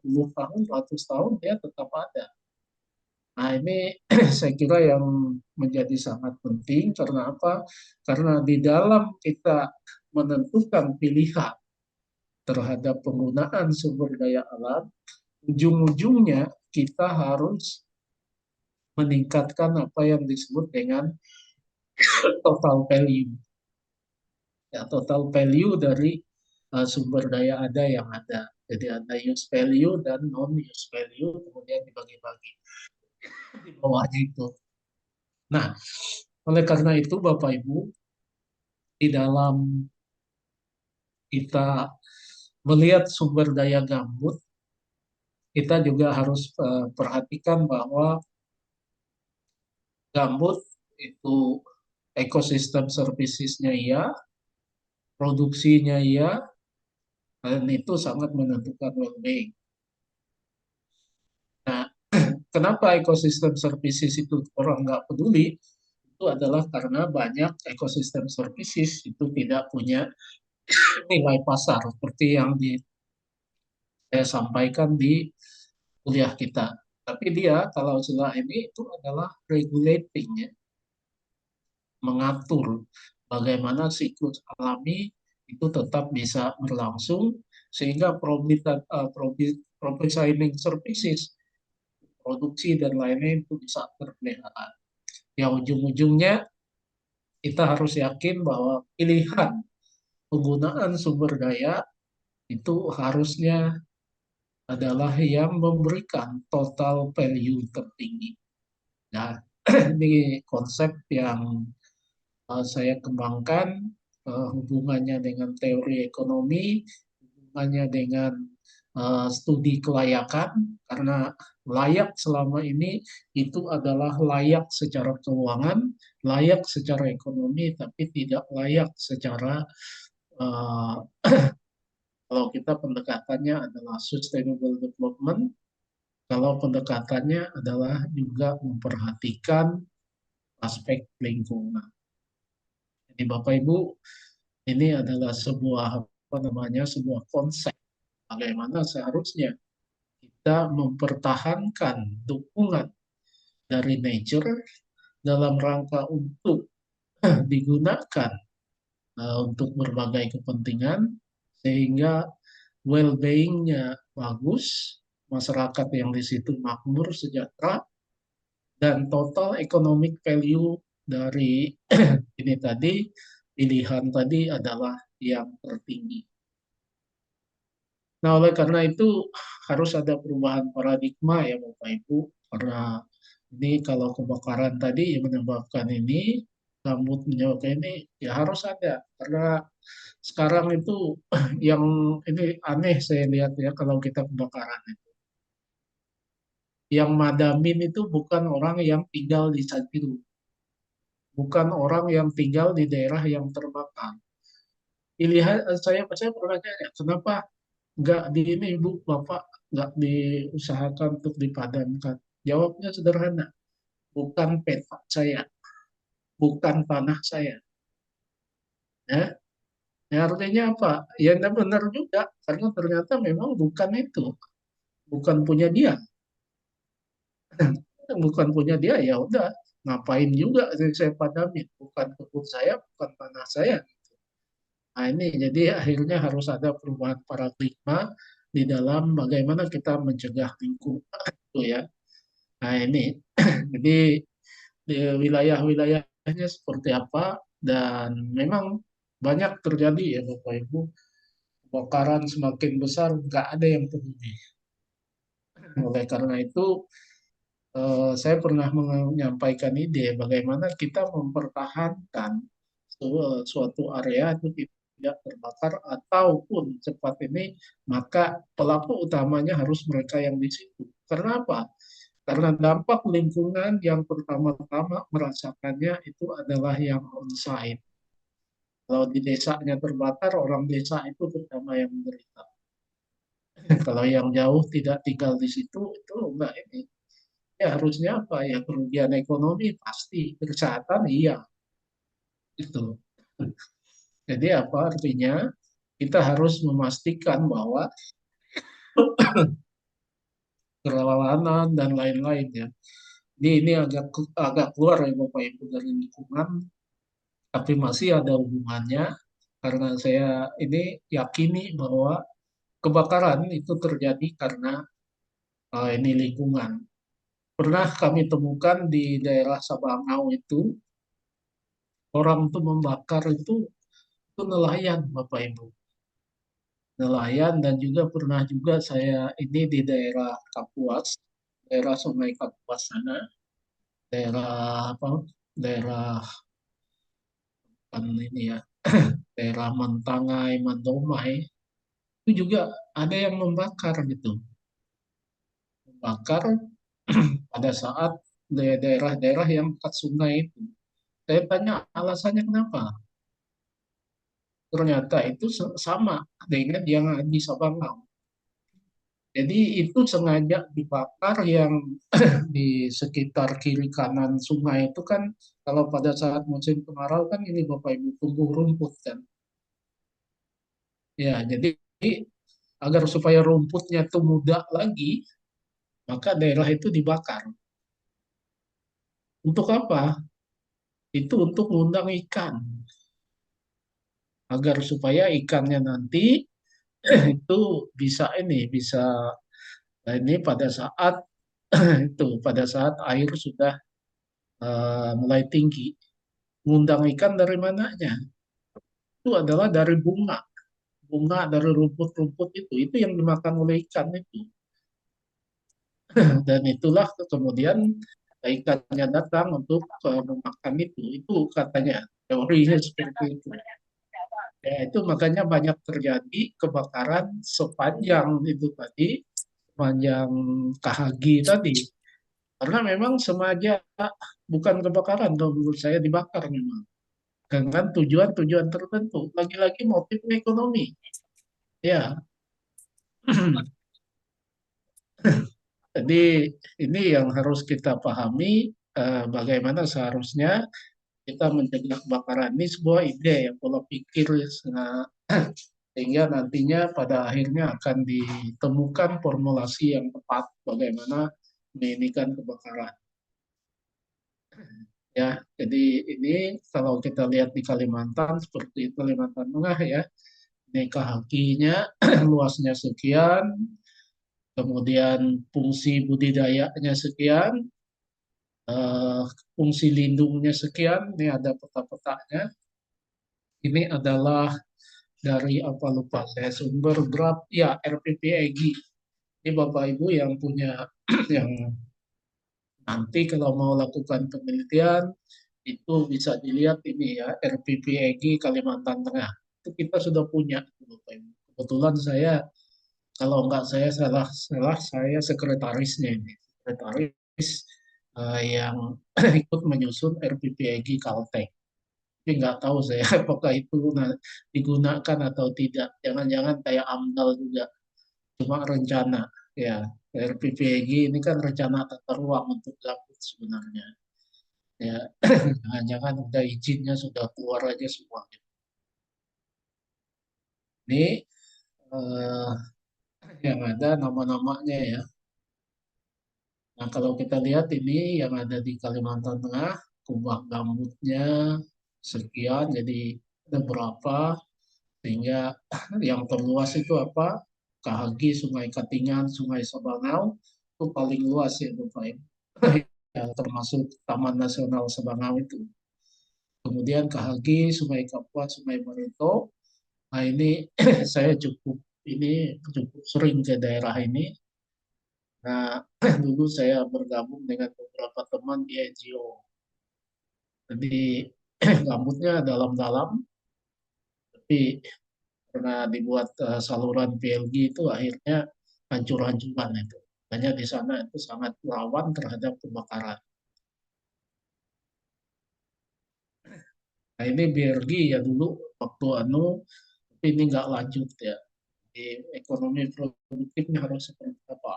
puluh tahun, ratus tahun ya tetap ada. Nah, ini saya kira yang menjadi sangat penting karena apa? Karena di dalam kita menentukan pilihan terhadap penggunaan sumber daya alam, ujung-ujungnya kita harus meningkatkan apa yang disebut dengan total value. Ya, total value dari sumber daya ada yang ada. Jadi ada use value dan non-use value, kemudian dibagi-bagi di bawahnya itu. Nah, oleh karena itu Bapak Ibu, di dalam kita melihat sumber daya gambut, kita juga harus perhatikan bahwa gambut itu ekosistem servicesnya iya, produksinya iya, dan itu sangat menentukan well-being. Nah, kenapa ekosistem services itu orang nggak peduli? Itu adalah karena banyak ekosistem services itu tidak punya nilai pasar seperti yang saya sampaikan di kuliah kita. Tapi dia kalau istilah ini itu adalah regulating ya, mengatur bagaimana siklus alami itu tetap bisa berlangsung sehingga providing services, produksi dan lainnya itu bisa terpelihara. Ya ujung-ujungnya kita harus yakin bahwa pilihan penggunaan sumber daya itu harusnya adalah yang memberikan total value tertinggi. Nah, ini konsep yang saya kembangkan hubungannya dengan teori ekonomi, hubungannya dengan studi kelayakan, karena layak selama ini itu adalah layak secara keuangan, layak secara ekonomi, tapi tidak layak secara uh, kalau kita pendekatannya adalah sustainable development, kalau pendekatannya adalah juga memperhatikan aspek lingkungan. Jadi Bapak Ibu, ini adalah sebuah apa namanya sebuah konsep bagaimana seharusnya kita mempertahankan dukungan dari nature dalam rangka untuk digunakan untuk berbagai kepentingan sehingga well-being-nya bagus, masyarakat yang di situ makmur, sejahtera, dan total economic value dari ini tadi, pilihan tadi adalah yang tertinggi. Nah, oleh karena itu harus ada perubahan paradigma ya Bapak Ibu, karena ini kalau kebakaran tadi yang menyebabkan ini, gambut menyewa ini ya harus ada karena sekarang itu yang ini aneh saya lihat ya kalau kita kebakaran itu. Yang madamin itu bukan orang yang tinggal di situ, bukan orang yang tinggal di daerah yang terbakar. Pilihan saya pernah tanya, kenapa nggak di ini ibu bapak nggak diusahakan untuk dipadamkan? Jawabnya sederhana, bukan peta saya, bukan tanah saya. Ya, ya artinya apa? Ya nggak benar juga, karena ternyata memang bukan itu, bukan punya dia, bukan punya dia ya udah ngapain juga saya padamin, bukan kebun saya, bukan tanah saya. Nah ini jadi akhirnya harus ada perubahan paradigma di dalam bagaimana kita mencegah lingkungan itu ya. Nah ini jadi di wilayah-wilayahnya seperti apa dan memang banyak terjadi ya Bapak Ibu kebakaran semakin besar nggak ada yang peduli. Oleh karena itu saya pernah menyampaikan ide bagaimana kita mempertahankan suatu area itu tidak terbakar ataupun cepat ini maka pelaku utamanya harus mereka yang di situ. Karena apa? Karena dampak lingkungan yang pertama-tama merasakannya itu adalah yang on-site. Kalau di desanya terbakar, orang desa itu pertama yang menderita. Kalau yang jauh tidak tinggal di situ, itu enggak ini. Ya harusnya apa? Ya kerugian ekonomi pasti, kesehatan iya. Itu. Jadi apa artinya? Kita harus memastikan bahwa kerelawanan dan lain-lain ya. Ini agak agak keluar ya Bapak Ibu dari lingkungan, tapi masih ada hubungannya karena saya ini yakini bahwa kebakaran itu terjadi karena ini lingkungan. Pernah kami temukan di daerah Sabangau itu orang tuh membakar itu nelayan Bapak Ibu. Nelayan dan juga pernah juga saya ini di daerah Kapuas, daerah Sungai Kapuas sana, daerah apa? Daerah kan ini ya, daerah Mantangai, Mandomai, itu juga ada yang membakar gitu. Membakar pada saat daerah-daerah yang dekat sungai itu. Saya tanya alasannya kenapa? Ternyata itu sama dengan yang di Sabangau. Jadi itu sengaja dibakar yang di sekitar kiri kanan sungai itu kan kalau pada saat musim kemarau kan ini Bapak Ibu tumbuh rumput kan. Ya, jadi agar supaya rumputnya itu muda lagi, maka daerah itu dibakar. Untuk apa? Itu untuk mengundang ikan agar supaya ikannya nanti itu bisa ini pada saat itu pada saat air sudah mulai tinggi. Mengundang ikan dari mananya? Itu adalah dari bunga dari rumput-rumput itu yang dimakan oleh ikan itu. Dan itulah kemudian ikannya datang untuk memakan itu katanya teorinya seperti itu. Ya, itu makanya banyak terjadi kebakaran sepanjang itu tadi, sepanjang KHG tadi. Karena memang sengaja bukan kebakaran, kalau menurut saya dibakar memang. Dengan tujuan-tujuan tertentu. Lagi-lagi motifnya ekonomi. Ya, jadi ini yang harus kita pahami bagaimana seharusnya kita mencegah kebakaran. Ini sebuah ide ya, pola pikir sehingga nantinya pada akhirnya akan ditemukan formulasi yang tepat bagaimana meninikan kebakaran. Ya, jadi ini kalau kita lihat di Kalimantan seperti itu Kalimantan Tengah ya, ini KHQ-nya luasnya sekian, kemudian fungsi budidayanya sekian, eh, fungsi lindungnya sekian, ini ada peta-petanya. Ini adalah dari apa lupa saya sumber draft ya RPPEGI. Ini Bapak Ibu yang punya yang nanti kalau mau lakukan penelitian itu bisa dilihat ini ya, RPPEG Kalimantan Tengah. Itu kita sudah punya. Kebetulan saya, kalau nggak saya salah saya sekretarisnya ini. Sekretaris yang ikut menyusun RPPEG Kalteng. Tapi nggak tahu saya apakah itu digunakan atau tidak. Jangan-jangan kayak AMDAL juga, cuma rencana. Ya, RPPEG ini kan rencana tata ruang untuk gambut sebenarnya. Ya, jangan-jangan udah izinnya sudah keluar aja semua. Ini eh, yang ada nama-namanya ya. Nah, kalau kita lihat ini yang ada di Kalimantan Tengah, kubah gambutnya sekian, jadi ada berapa, sehingga yang terluas itu apa? Kahagi, Sungai Katingan, Sungai Sabangau, itu paling luas ya Bapak Ibu. Yang termasuk Taman Nasional Sabangau itu. Kemudian Kahagi, Sungai Kapuas, Sungai Barito. Nah ini saya cukup sering ke daerah ini. Nah dulu saya bergabung dengan beberapa teman di NGO. Jadi gambutnya dalam-dalam, tapi karena dibuat saluran PLG itu akhirnya hancur-hancuran itu. Hanya di sana itu sangat rawan terhadap kebakaran. Nah ini BRG ya dulu waktu tapi ini nggak lanjut ya. Di ekonomi produktifnya harus seperti apa?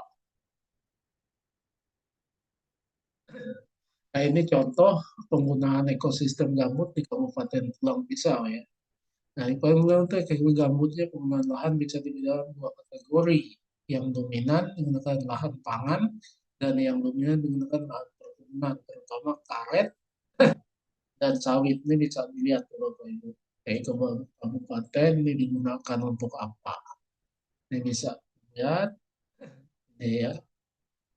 Nah ini contoh penggunaan ekosistem gambut di Kabupaten Pulang Pisau ya. Nah, di Pulang Pisau gambutnya penggunaan lahan bisa dibilang dua kategori. Yang dominan menggunakan lahan pangan dan yang dominan menggunakan lahan perkebunan, terutama karet dan sawit. Ini bisa dilihat Bapak Ibu. Kabupaten ini digunakan untuk apa? Ini bisa dilihat ini ya.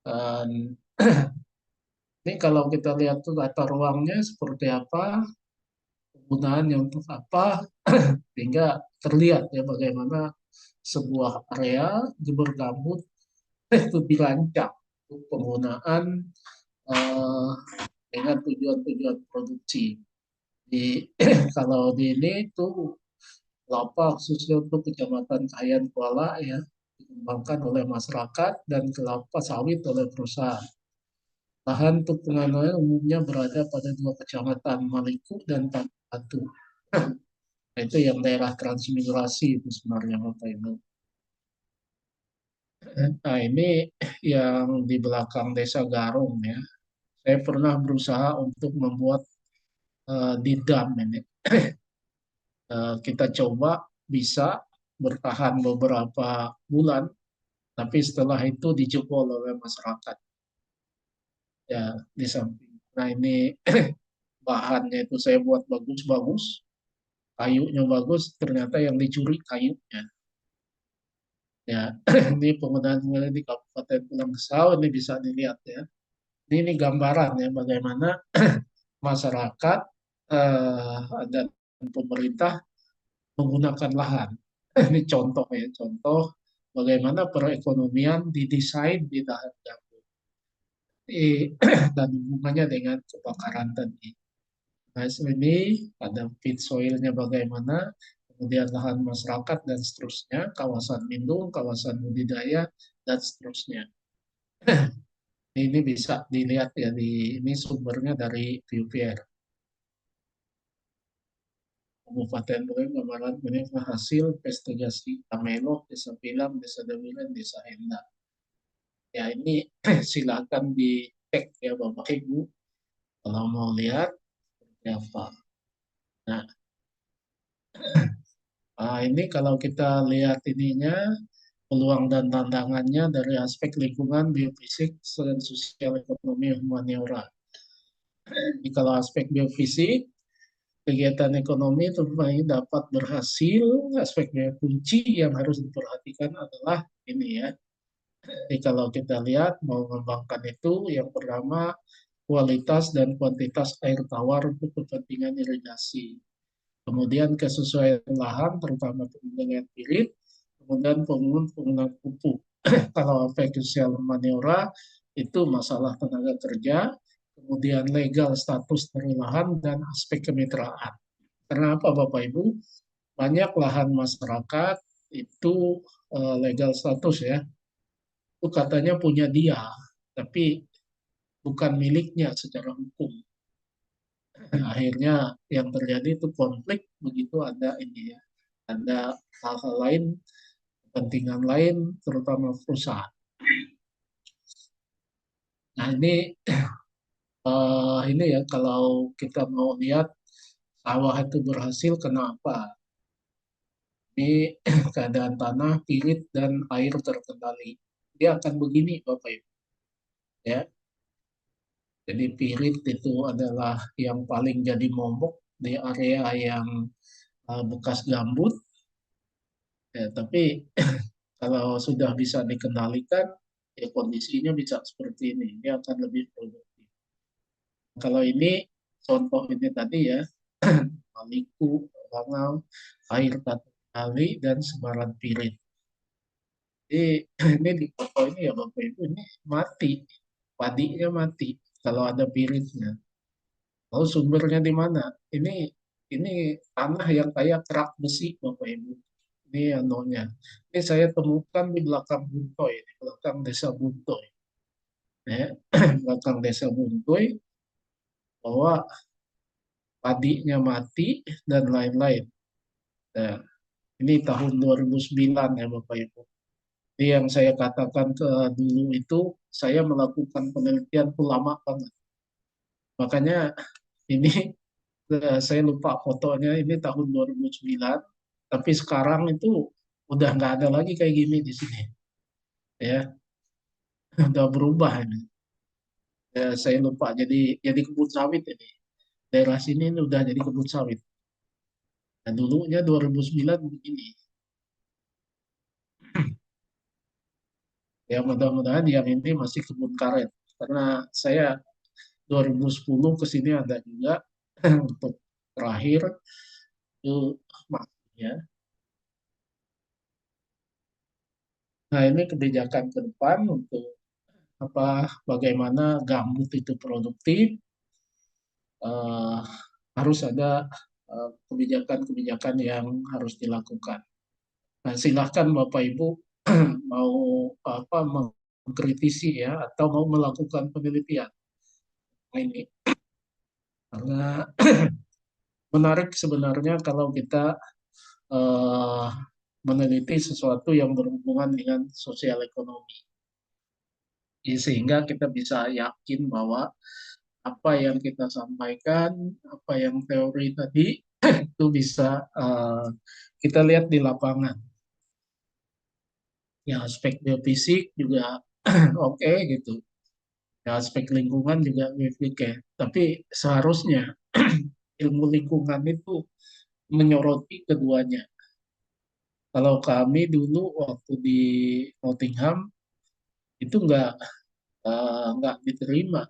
Dan ini kalau kita lihat tuh tata ruangnya seperti apa, penggunaannya untuk apa, sehingga terlihat ya bagaimana sebuah area bergambut itu dirancang untuk penggunaan eh, dengan tujuan-tujuan produksi. Di kalau di ini itu kelapa khususnya untuk Kecamatan Kayan Kuala ya dikembangkan oleh masyarakat dan kelapa sawit oleh perusahaan. Lahan untuk penganuan umumnya berada pada dua kecamatan Maliku dan Batu. Nah, itu yang daerah transmigrasi itu sebenarnya Bapak Ibu. Nah ini yang di belakang Desa Garung ya. Saya pernah berusaha untuk membuat di dam ini. Kita coba bisa bertahan beberapa bulan, tapi setelah itu dijebol oleh masyarakat. Ya, di samping. Nah ini bahannya itu saya buat bagus-bagus, kayunya bagus, ternyata yang dicuri kayunya. Ya, ini penggunaan di Kabupaten Pulang Pisau ini bisa dilihat ya. Ini gambaran ya bagaimana masyarakat dan pemerintah menggunakan lahan. Ini contoh ya, contoh bagaimana perekonomian didesain di lahan gambut. Dan hubungannya dengan kebakaran tadi. Nah, ini ada pit soilnya bagaimana, kemudian lahan masyarakat dan seterusnya, kawasan lindung, kawasan budidaya, dan seterusnya. Ini bisa dilihat ya ini sumbernya dari PUPR. Kabupaten Boyolali Kamaran ini hasil investigasi Tamelo, Desa Pilam, Desa Demilan, Desa Enda. Ya ini silakan di cek ya Bapak Ibu kalau mau lihat seperti apa. Nah, ini kalau kita lihat ininya peluang dan tantangannya dari aspek lingkungan, biofisik, dan sosial ekonomi humaniora. Jadi kalau aspek biofisik, kegiatan ekonomi tentunya dapat berhasil. Aspeknya kunci yang harus diperhatikan adalah ini ya. Jadi kalau kita lihat mau mengembangkan itu, yang pertama kualitas dan kuantitas air tawar untuk kepentingan irigasi. Kemudian kesesuaian lahan, terutama penggunaan pirit, kemudian penggunaan pupuk. Kalau efek sosial maniora itu masalah tenaga kerja, kemudian legal status dari lahan, dan aspek kemitraan. Karena apa Bapak Ibu? Banyak lahan masyarakat itu legal status ya, itu katanya punya dia, tapi bukan miliknya secara hukum. Akhirnya yang terjadi itu konflik begitu ada ini ya, ada hal-hal lain, kepentingan lain, terutama perusahaan. Nah ini ya kalau kita mau lihat sawah itu berhasil kenapa? Ini keadaan tanah, pirit, dan air terkendali. Dia akan begini Bapak Ibu. Ya, jadi pirit itu adalah yang paling jadi momok di area yang bekas gambut. Ya, tapi kalau sudah bisa dikendalikan, ya kondisinya bisa seperti ini. Dia akan lebih produktif. Kalau ini contoh ini tadi ya, Maliku, Bangau, air tata kali, dan sebaran pirit. Jadi ini di foto ini ya Bapak Ibu, ini mati, padinya mati kalau ada piritnya. Lalu sumbernya di mana? Ini tanah yang kayak kerak besi Bapak Ibu. Ini anonya. Ini saya temukan di belakang Buntoy, di belakang desa Buntoy. Ya, belakang desa Buntoy, bahwa padinya mati dan lain-lain. Nah, ini tahun 2009 ya Bapak Ibu. Ini yang saya katakan ke dulu itu, saya melakukan penelitian itu lama banget. Makanya ini saya lupa fotonya, ini tahun 2009, tapi sekarang itu udah nggak ada lagi kayak gini di sini. Ya, udah berubah ini. Ya, saya lupa jadi kebun sawit ini. Daerah sini ini udah jadi kebun sawit. Dan dulunya 2009 begini. Ya mudah-mudahan yang ini masih kebun karet. Karena saya 2010 ke sini ada juga untuk terakhir itu masih ya. Nah ini kebijakan ke depan untuk bagaimana gambut itu produktif, eh, harus ada kebijakan-kebijakan yang harus dilakukan. Nah, silahkan Bapak Ibu mau mengkritisi ya atau mau melakukan penelitian. Nah, ini karena menarik sebenarnya kalau kita eh, meneliti sesuatu yang berhubungan dengan sosial ekonomi. Ya, sehingga kita bisa yakin bahwa apa yang kita sampaikan, apa yang teori tadi itu bisa kita lihat di lapangan. Ya aspek biofisik juga oke gitu. Ya aspek lingkungan juga oke. Tapi seharusnya ilmu lingkungan itu menyoroti keduanya. Kalau kami dulu waktu di Nottingham itu nggak diterima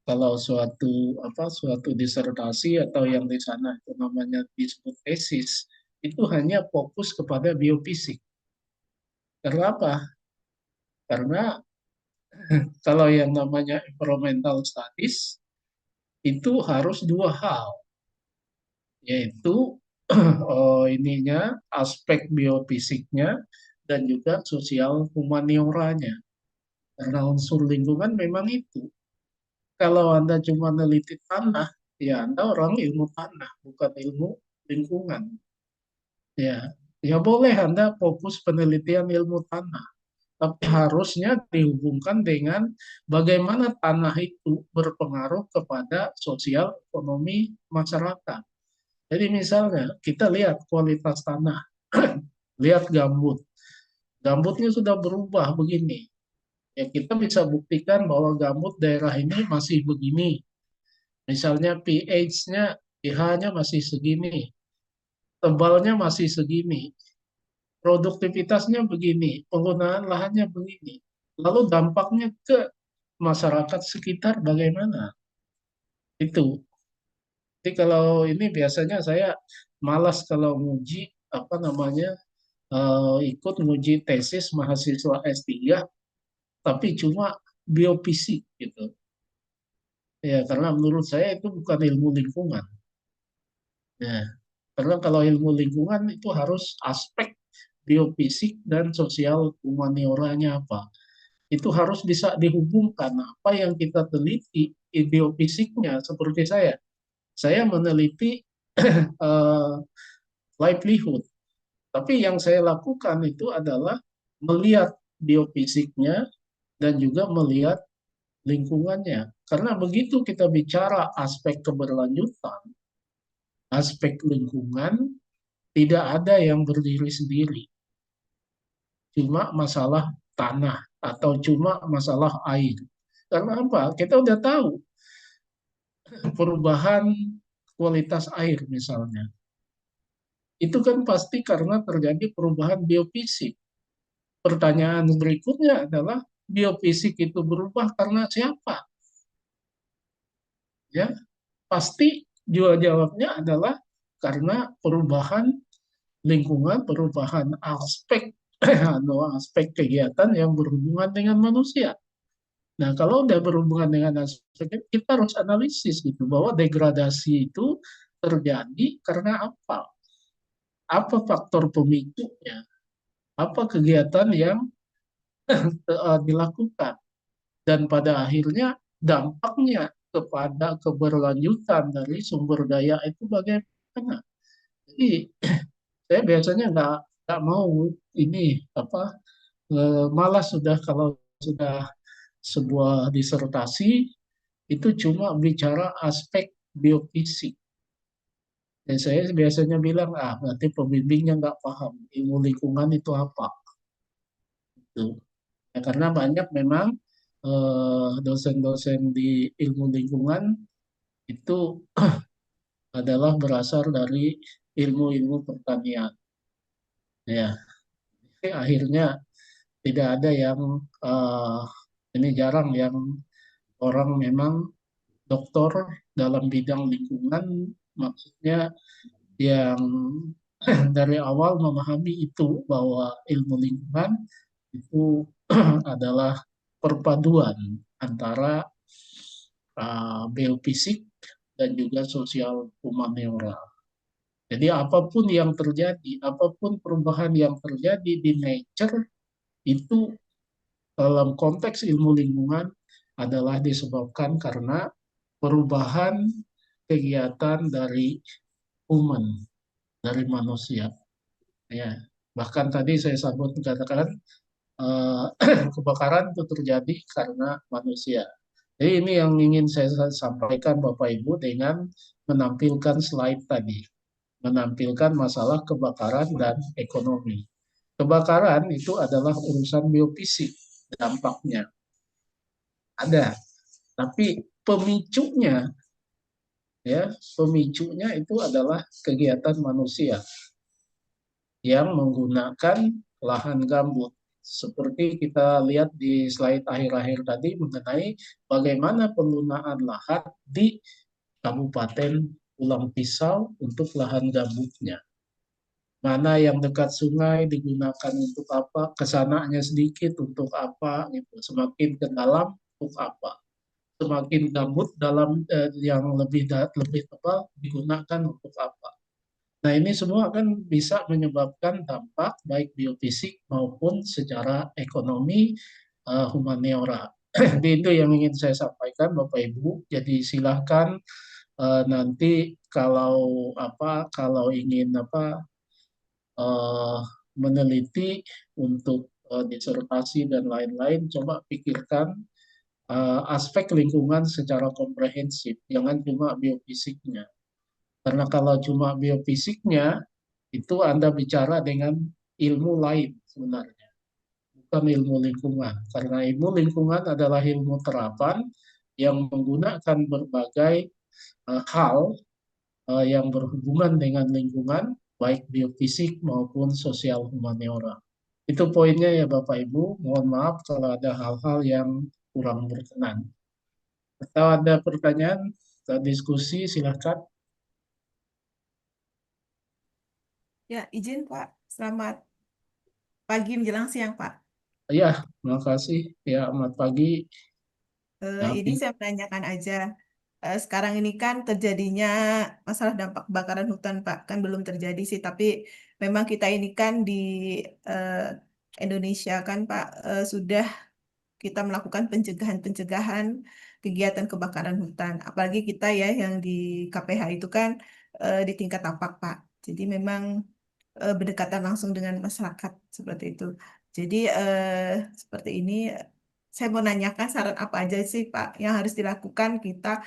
kalau suatu disertasi atau yang di sana itu namanya disebut tesis itu hanya fokus kepada biofisik. Karena apa? Karena kalau yang namanya environmental studies itu harus dua hal, yaitu aspek biofisiknya dan juga sosial humanioranya. Karena unsur lingkungan memang itu. Kalau Anda cuma neliti tanah, ya Anda orang ilmu tanah, bukan ilmu lingkungan. Ya, ya boleh Anda fokus penelitian ilmu tanah, tapi harusnya dihubungkan dengan bagaimana tanah itu berpengaruh kepada sosial ekonomi masyarakat. Jadi misalnya kita lihat kualitas tanah, lihat gambut. Gambutnya sudah berubah begini. Ya kita bisa buktikan bahwa gambut daerah ini masih begini. Misalnya pH-nya, pH-nya masih segini, tebalnya masih segini, produktivitasnya begini, penggunaan lahannya begini. Lalu dampaknya ke masyarakat sekitar bagaimana? Itu. Jadi kalau ini biasanya saya malas kalau nguji ikut nguji tesis mahasiswa S3 tapi cuma biofisik gitu. Ya, karena menurut saya itu bukan ilmu lingkungan. Ya, karena kalau ilmu lingkungan itu harus aspek biofisik dan sosial humanioranya apa. Itu harus bisa dihubungkan apa yang kita teliti biofisiknya seperti saya. Saya meneliti eh, livelihood, tapi yang saya lakukan itu adalah melihat biofisiknya dan juga melihat lingkungannya. Karena begitu kita bicara aspek keberlanjutan, aspek lingkungan, tidak ada yang berdiri sendiri. Cuma masalah tanah atau cuma masalah air. Karena apa? Kita udah tahu perubahan kualitas air misalnya. Itu kan pasti karena terjadi perubahan biofisik. Pertanyaan berikutnya adalah biofisik itu berubah karena siapa? Ya, pasti jawabnya adalah karena perubahan lingkungan, perubahan aspek atau aspek kegiatan yang berhubungan dengan manusia. Nah, kalau udah berhubungan dengan aspek, kita harus analisis gitu bahwa degradasi itu terjadi karena apa? Apa faktor pemicunya? Apa kegiatan yang dilakukan? Dan pada akhirnya dampaknya kepada keberlanjutan dari sumber daya itu bagaimana? Jadi saya biasanya nggak mau ini apa malas sudah kalau sudah sebuah disertasi itu cuma bicara aspek biofisik. Dan saya biasanya bilang, berarti pembimbingnya nggak paham ilmu lingkungan itu apa. Gitu. Ya, karena banyak memang dosen-dosen di ilmu lingkungan itu adalah berasal dari ilmu-ilmu pertanian. Ya, akhirnya tidak ada yang eh, ini jarang yang orang memang doktor dalam bidang lingkungan, maksudnya yang dari awal memahami itu bahwa ilmu lingkungan itu adalah perpaduan antara biofisik dan juga sosial humaniora. Jadi apapun yang terjadi, apapun perubahan yang terjadi di nature itu dalam konteks ilmu lingkungan adalah disebabkan karena perubahan kegiatan dari human, dari manusia. Ya, bahkan tadi saya sambut katakan eh, kebakaran itu terjadi karena manusia. Jadi ini yang ingin saya sampaikan Bapak Ibu dengan menampilkan slide tadi, menampilkan masalah kebakaran dan ekonomi. Kebakaran itu adalah urusan biofisik, dampaknya ada, tapi pemicunya ya, pemicunya itu adalah kegiatan manusia yang menggunakan lahan gambut. Seperti kita lihat di slide akhir-akhir tadi mengenai bagaimana penggunaan lahan di Kabupaten Pulang Pisau untuk lahan gambutnya. Mana yang dekat sungai digunakan untuk apa, kesananya sedikit untuk apa, gitu. Semakin ke dalam untuk apa. Semakin gambut dalam yang lebih tebal digunakan untuk apa. Nah, ini semua akan bisa menyebabkan dampak baik biofisik maupun secara ekonomi humaniora. Jadi itu yang ingin saya sampaikan Bapak Ibu. Jadi silahkan nanti kalau ingin eh, meneliti untuk disertasi dan lain-lain, coba pikirkan aspek lingkungan secara komprehensif, jangan cuma biofisiknya. Karena kalau cuma biofisiknya, itu Anda bicara dengan ilmu lain sebenarnya, bukan ilmu lingkungan. Karena ilmu lingkungan adalah ilmu terapan yang menggunakan berbagai hal yang berhubungan dengan lingkungan, baik biofisik maupun sosial humaniora. Itu poinnya ya Bapak Ibu. Mohon maaf kalau ada hal-hal yang kurang berkenan. Atau ada pertanyaan, diskusi, silakan. Ya, izin Pak. Selamat pagi menjelang siang Pak. Ya, terima kasih. Ya, selamat pagi. Ya, Ini saya menanyakan aja. sekarang ini kan terjadinya masalah dampak kebakaran hutan, Pak. Kan belum terjadi sih, tapi memang kita ini kan di eh, Indonesia kan, Pak, sudah kita melakukan pencegahan-pencegahan kegiatan kebakaran hutan. Apalagi kita ya yang di KPH itu kan di tingkat tapak, Pak. Jadi memang berdekatan langsung dengan masyarakat seperti itu. Jadi seperti ini saya mau nanyakan saran apa aja sih Pak yang harus dilakukan kita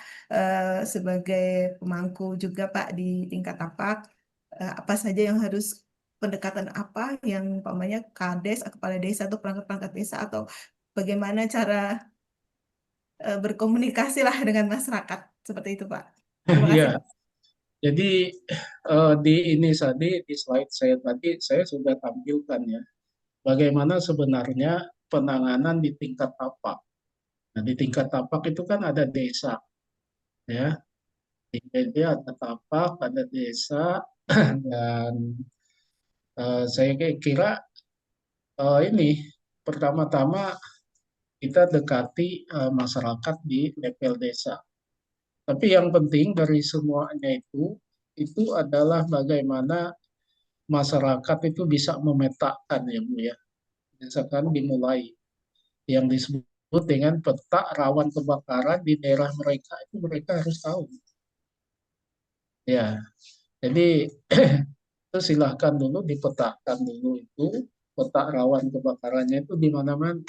sebagai pemangku juga Pak di tingkat tapak. Apa saja yang harus pendekatan apa yang umpamanya Kades, kepala desa atau perangkat-perangkat desa atau bagaimana cara berkomunikasi lah dengan masyarakat seperti itu Pak. Terima kasih Ya, Pak. jadi di ini tadi di slide saya tadi saya sudah tampilkan ya, bagaimana sebenarnya penanganan di tingkat tapak. Nah, di tingkat tapak itu kan ada desa, ya. Dia ada tapak, ada desa, dan saya kira ini pertama-tama kita dekati masyarakat di level desa. Tapi yang penting dari semuanya itu adalah bagaimana masyarakat itu bisa memetakan ya Bu ya. Misalkan dimulai yang disebut dengan peta rawan kebakaran di daerah mereka itu mereka harus tahu. Ya, jadi itu silahkan dulu dipetakan dulu itu peta rawan kebakarannya itu di mana-mana.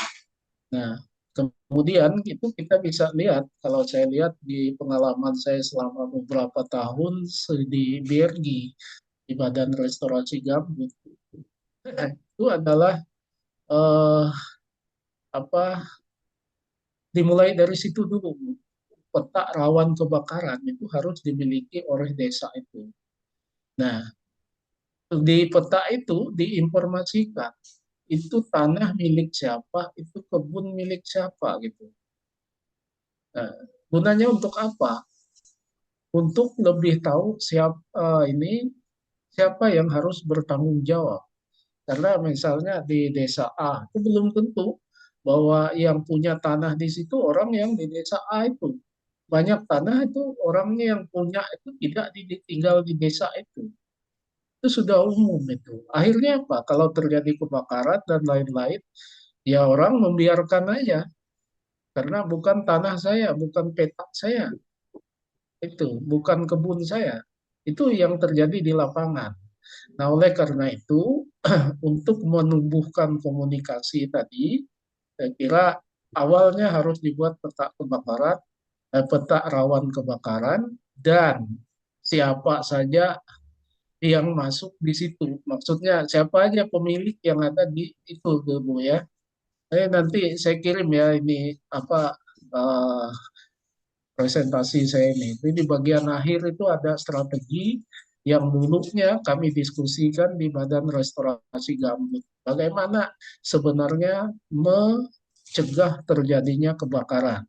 Nah, kemudian itu kita bisa lihat, kalau saya lihat di pengalaman saya selama beberapa tahun di BRG, di Badan Restorasi Gambut, itu adalah eh, apa dimulai dari situ dulu. Peta rawan kebakaran itu harus dimiliki oleh desa itu. Nah, di peta itu diinformasikan itu tanah milik siapa, itu kebun milik siapa gitu. Nah, gunanya untuk apa? Untuk lebih tahu siapa yang harus bertanggung jawab. Karena misalnya di desa A itu belum tentu bahwa yang punya tanah di situ orang yang di desa A itu. Banyak tanah itu orangnya yang punya itu tidak tinggal di desa itu. Itu sudah umum itu. Akhirnya apa? Kalau terjadi kebakaran dan lain-lain, ya orang membiarkan aja. Karena bukan tanah saya, bukan petak saya. Itu bukan kebun saya. Itu yang terjadi di lapangan. Nah, oleh karena itu, untuk menumbuhkan komunikasi tadi, saya kira awalnya harus dibuat peta kebakaran, peta rawan kebakaran, dan siapa saja yang masuk di situ. Maksudnya siapa aja pemilik yang ada di itu, Bu ya. Nanti saya kirim ya ini apa eh, presentasi saya ini. Jadi di bagian akhir itu ada strategi yang dulunya kami diskusikan di Badan Restorasi Gambut. Bagaimana sebenarnya mencegah terjadinya kebakaran.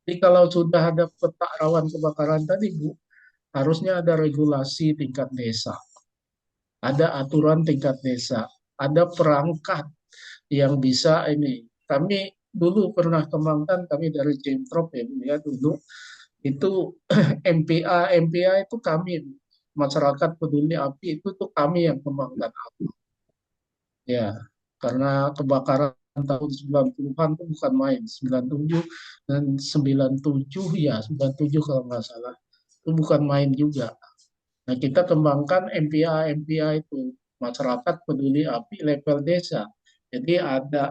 Jadi kalau sudah ada peta rawan kebakaran tadi, Bu, harusnya ada regulasi tingkat desa, ada aturan tingkat desa, ada perangkat yang bisa ini. Kami dulu pernah kembangkan, kami dari Jemprop ya dulu, itu MPA itu kami, masyarakat peduli api itu tuh kami yang kembangkan api. Ya, karena kebakaran tahun 90-an itu bukan main, 97 dan 97 ya, 97 kalau nggak salah. Itu bukan main juga. Nah, kita kembangkan MPA itu, masyarakat peduli api level desa. Jadi ada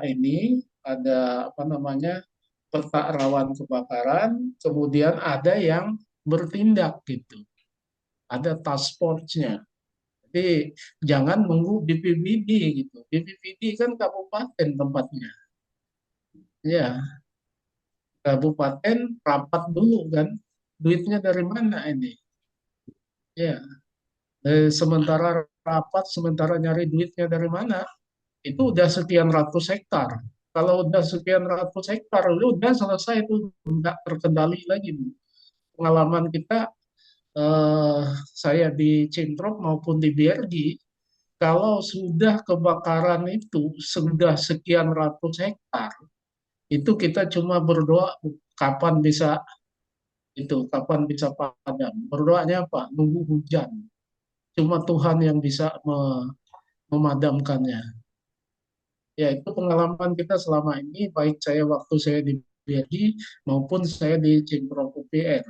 apa namanya, peta rawan kebakaran, kemudian ada yang bertindak gitu. Ada task force-nya. Jadi jangan nunggu BPBD gitu. BPBD kan kabupaten tempatnya. Ya, kabupaten rapat dulu kan. Duitnya dari mana ini? Ya, sementara rapat, sementara nyari duitnya dari mana? Itu udah sekian ratus hektar. Kalau udah sekian ratus hektar, udah selesai itu nggak terkendali lagi. Pengalaman kita, saya di Cintrop maupun di BRG, kalau sudah kebakaran itu sudah sekian ratus hektar, itu kita cuma berdoa kapan bisa Itu kapan bisa padam? Berdoanya apa? Nunggu hujan. Cuma Tuhan yang bisa memadamkannya. Ya, itu pengalaman kita selama ini, baik saya waktu saya di BRI maupun saya di Cimprok UPR.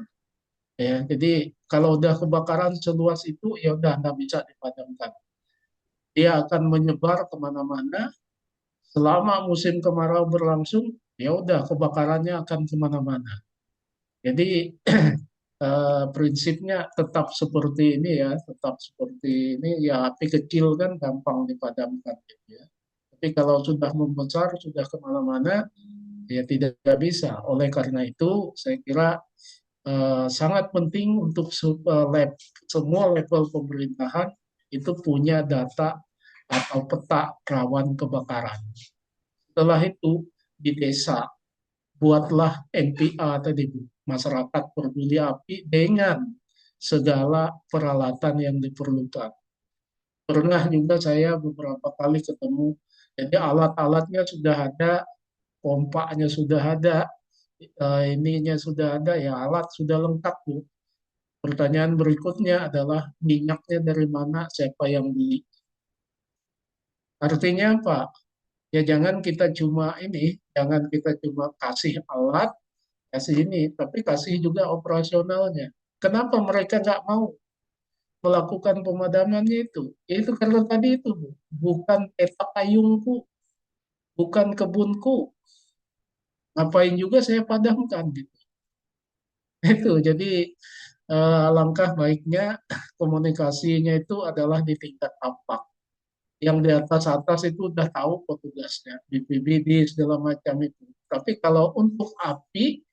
Ya, jadi kalau udah kebakaran seluas itu, ya udah nggak bisa dipadamkan. Dia akan menyebar kemana-mana. Selama musim kemarau berlangsung, ya udah kebakarannya akan kemana-mana. Jadi prinsipnya tetap seperti ini ya, tetap seperti ini. Ya, api kecil kan gampang dipadamkan gitu ya. Tapi kalau sudah membesar, sudah kemana-mana, ya tidak bisa. Oleh karena itu, saya kira sangat penting untuk semua level pemerintahan itu punya data atau peta rawan kebakaran. Setelah itu, di desa, buatlah NPA tadi, Bu, masyarakat peduli api dengan segala peralatan yang diperlukan. Pernah juga saya beberapa kali ketemu, jadi alat-alatnya sudah ada, pompanya sudah ada, ininya sudah ada, ya alat sudah lengkap, Bu. Pertanyaan berikutnya adalah minyaknya dari mana, siapa yang beli. Artinya apa? Ya jangan kita cuma ini, jangan kita cuma kasih alat, kasih ini, tapi kasih juga operasionalnya. Kenapa mereka nggak mau melakukan pemadamannya itu? Ya itu karena tadi itu, Bu. Bukan petak kayungku, bukan kebunku. Ngapain juga saya padamkan gitu. Itu jadi alangkah baiknya komunikasinya itu adalah di tingkat tapak. Yang di atas-atas itu udah tahu petugasnya, BPBD segala macam itu. Tapi kalau untuk api,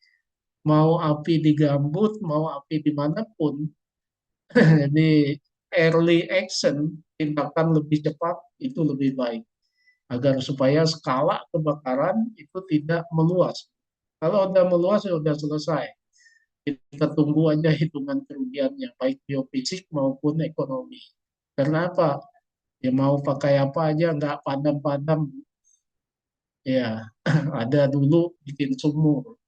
mau api di gambut, mau api dimanapun, jadi early action, tindakan lebih cepat itu lebih baik. Agar supaya skala kebakaran itu tidak meluas. Kalau udah meluas ya udah selesai. Kita tunggu aja hitungan kerugiannya, baik biofisik maupun ekonomi. Karena apa? Ya mau pakai apa aja nggak padam-padam. Ya, ada dulu bikin sumur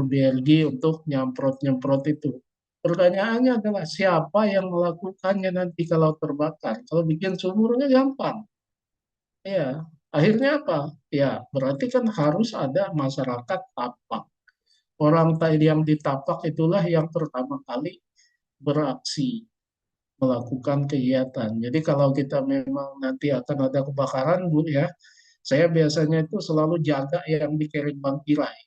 BLG untuk nyemprot-nyemprot itu. Pertanyaannya adalah siapa yang melakukannya nanti kalau terbakar? Kalau bikin sumurnya gampang. Ya, akhirnya apa? Ya, berarti kan harus ada masyarakat tapak. Orang tadi yang ditapak itulah yang pertama kali beraksi, melakukan kegiatan. Jadi kalau kita memang nanti akan ada kebakaran, Bu, ya, saya biasanya itu selalu jaga yang di Bang Kirai.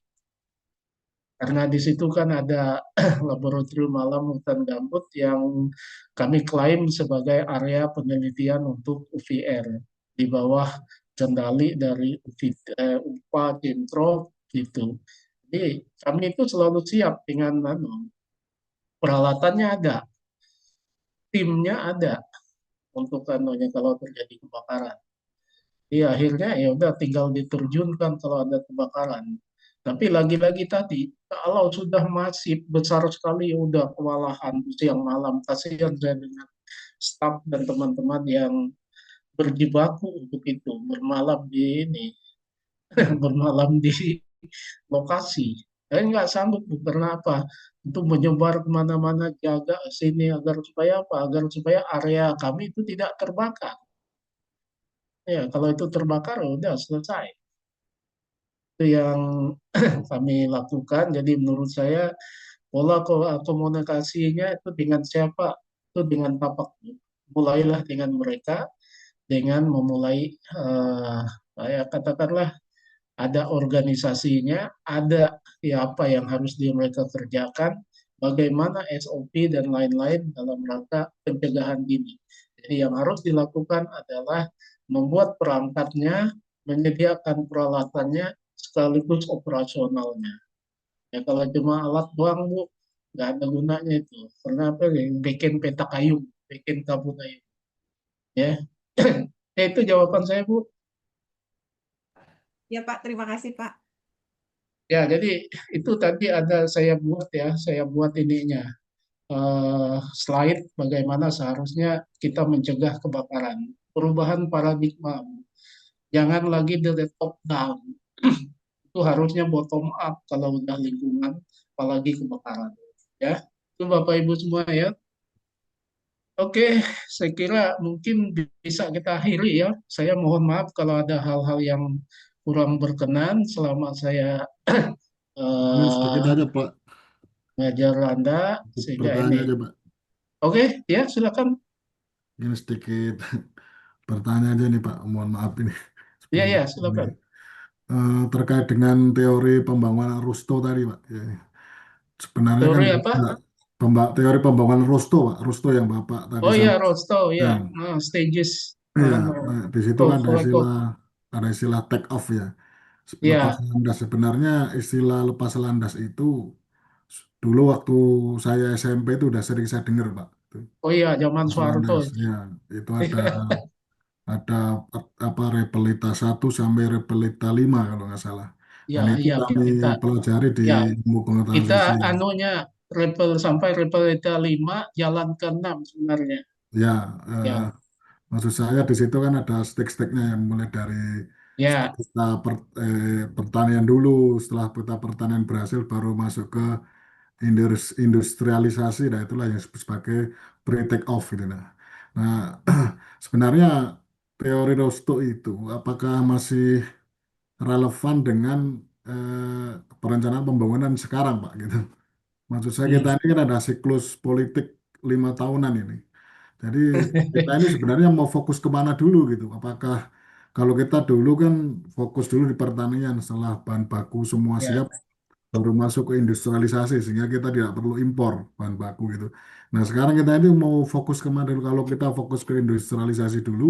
Karena di situ kan ada laboratorium alam hutan gambut yang kami klaim sebagai area penelitian untuk UVR di bawah kendali dari UPA, Cintro gitu. Jadi kami itu selalu siap dengan peralatannya ada, timnya ada untuk anunya kalau terjadi kebakaran. Iya, akhirnya ya udah tinggal diterjunkan kalau ada kebakaran. Tapi lagi-lagi tadi, kalau sudah masif besar sekali, ya udah kewalahan siang malam. Kasihan saya dengan staf dan teman-teman yang berjibaku untuk itu, bermalam di ini, bermalam di lokasi. Saya nggak sanggup, Bu. Karena apa? Untuk menyebar kemana-mana, jaga sini agar supaya apa? Agar supaya area kami itu tidak terbakar. Ya, kalau itu terbakar, ya udah selesai. Itu yang kami lakukan. Jadi menurut saya pola komunikasinya itu dengan siapa? Itu dengan tapak. Mulailah dengan mereka, dengan memulai, saya katakanlah ada organisasinya, ada ya apa yang harus mereka kerjakan, bagaimana SOP dan lain-lain dalam rangka pencegahan dini. Jadi yang harus dilakukan adalah membuat perangkatnya, menyediakan peralatannya, sekaligus operasionalnya. Ya kalau cuma alat doang, Bu, nggak ada gunanya itu. Karena apa? Bikin peta kayu, bikin kabut kayu. Ya, itu jawaban saya, Bu. Ya Pak, terima kasih Pak. Ya, jadi itu tadi ada saya buat ininya, slide bagaimana seharusnya kita mencegah kebakaran. Perubahan paradigma, jangan lagi dari top down. Itu harusnya bottom up kalau udah lingkungan, apalagi kebakaran. Ya, itu Bapak Ibu semua ya. Oke, saya kira mungkin bisa kita akhiri ya. Saya mohon maaf kalau ada hal-hal yang kurang berkenan selama saya Ini sedikit eh, aja Pak, ngajar Anda sehingga bertanya ini. aja Pak. Oke, ya silakan. Ini sedikit bertanya aja nih Pak, mohon maaf ini Ya, sebelum ya, ini. silakan. Terkait dengan teori pembangunan Rusto tadi Pak. Ya, sebenarnya kan Teori apa? bisa teori pembangunan Rusto Pak, Rusto yang Bapak tadi Oh ya, sampaikan. Rosto ya, Ya, stages. iya, Anu, nah, di situ full kan cycle. ada istilah take off ya. Lepas Ya, landas sebenarnya istilah lepas landas itu dulu waktu saya SMP itu udah sering saya dengar Pak. Itu, oh iya, zaman lepas Soeharto landas itu. ya, itu ada apa repelita 1 sampai repelita 5 kalau nggak salah. Ya, Dan itu iya kami kita pelajari di ya ilmu pengetahuan kita sosial. anunya sampai Repelita 5 jalan ke-6 sebenarnya. Ya, Ya, maksud saya di situ kan ada stek-steknya yang mulai dari ya, kita pertanian dulu, setelah kita pertanian berhasil baru masuk ke industrialisasi, nah itulah yang disebut sebagai pre-take off gitu. Nah, sebenarnya teori Rostow itu apakah masih relevan dengan perencanaan pembangunan sekarang, Pak? Gitu. Maksud saya kita hmm. ini kan ada siklus politik 5 tahunan ini. Jadi kita ini sebenarnya mau fokus kemana dulu gitu? Apakah kalau kita dulu kan fokus dulu di pertanian, setelah bahan baku semua Ya, siap, baru masuk ke industrialisasi sehingga kita tidak perlu impor bahan baku gitu. Nah sekarang kita ini mau fokus kemana dulu? Kalau kita fokus ke industrialisasi dulu,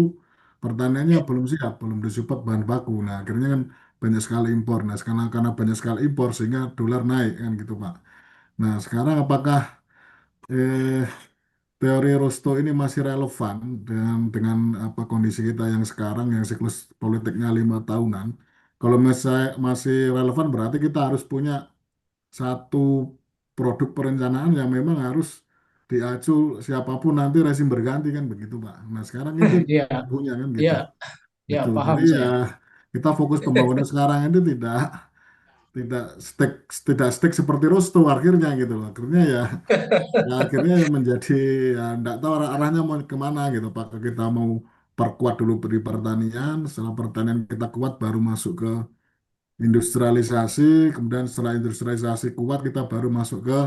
pertaniannya belum siap, belum disupport bahan baku. Nah akhirnya kan banyak sekali impor. Nah sekarang karena banyak sekali impor sehingga dolar naik kan gitu Pak. Nah sekarang apakah eh, teori Rosto ini masih relevan dengan apa kondisi kita yang sekarang yang siklus politiknya 5 tahunan? Kalau masih relevan berarti kita harus punya satu produk perencanaan yang memang harus diacu siapapun nanti rezim berganti kan begitu Pak. Nah sekarang itu ya, nggak punya kan gitu. ya, ya, Itu jadi paham ya saya. kita fokus pembangunan sekarang itu tidak stek tidak stek seperti Rosto akhirnya gitu loh. Akhirnya akhirnya menjadi ya nggak tahu arahnya mau kemana gitu. Apakah kita mau perkuat dulu di pertanian, setelah pertanian kita kuat baru masuk ke industrialisasi, kemudian setelah industrialisasi kuat kita baru masuk ke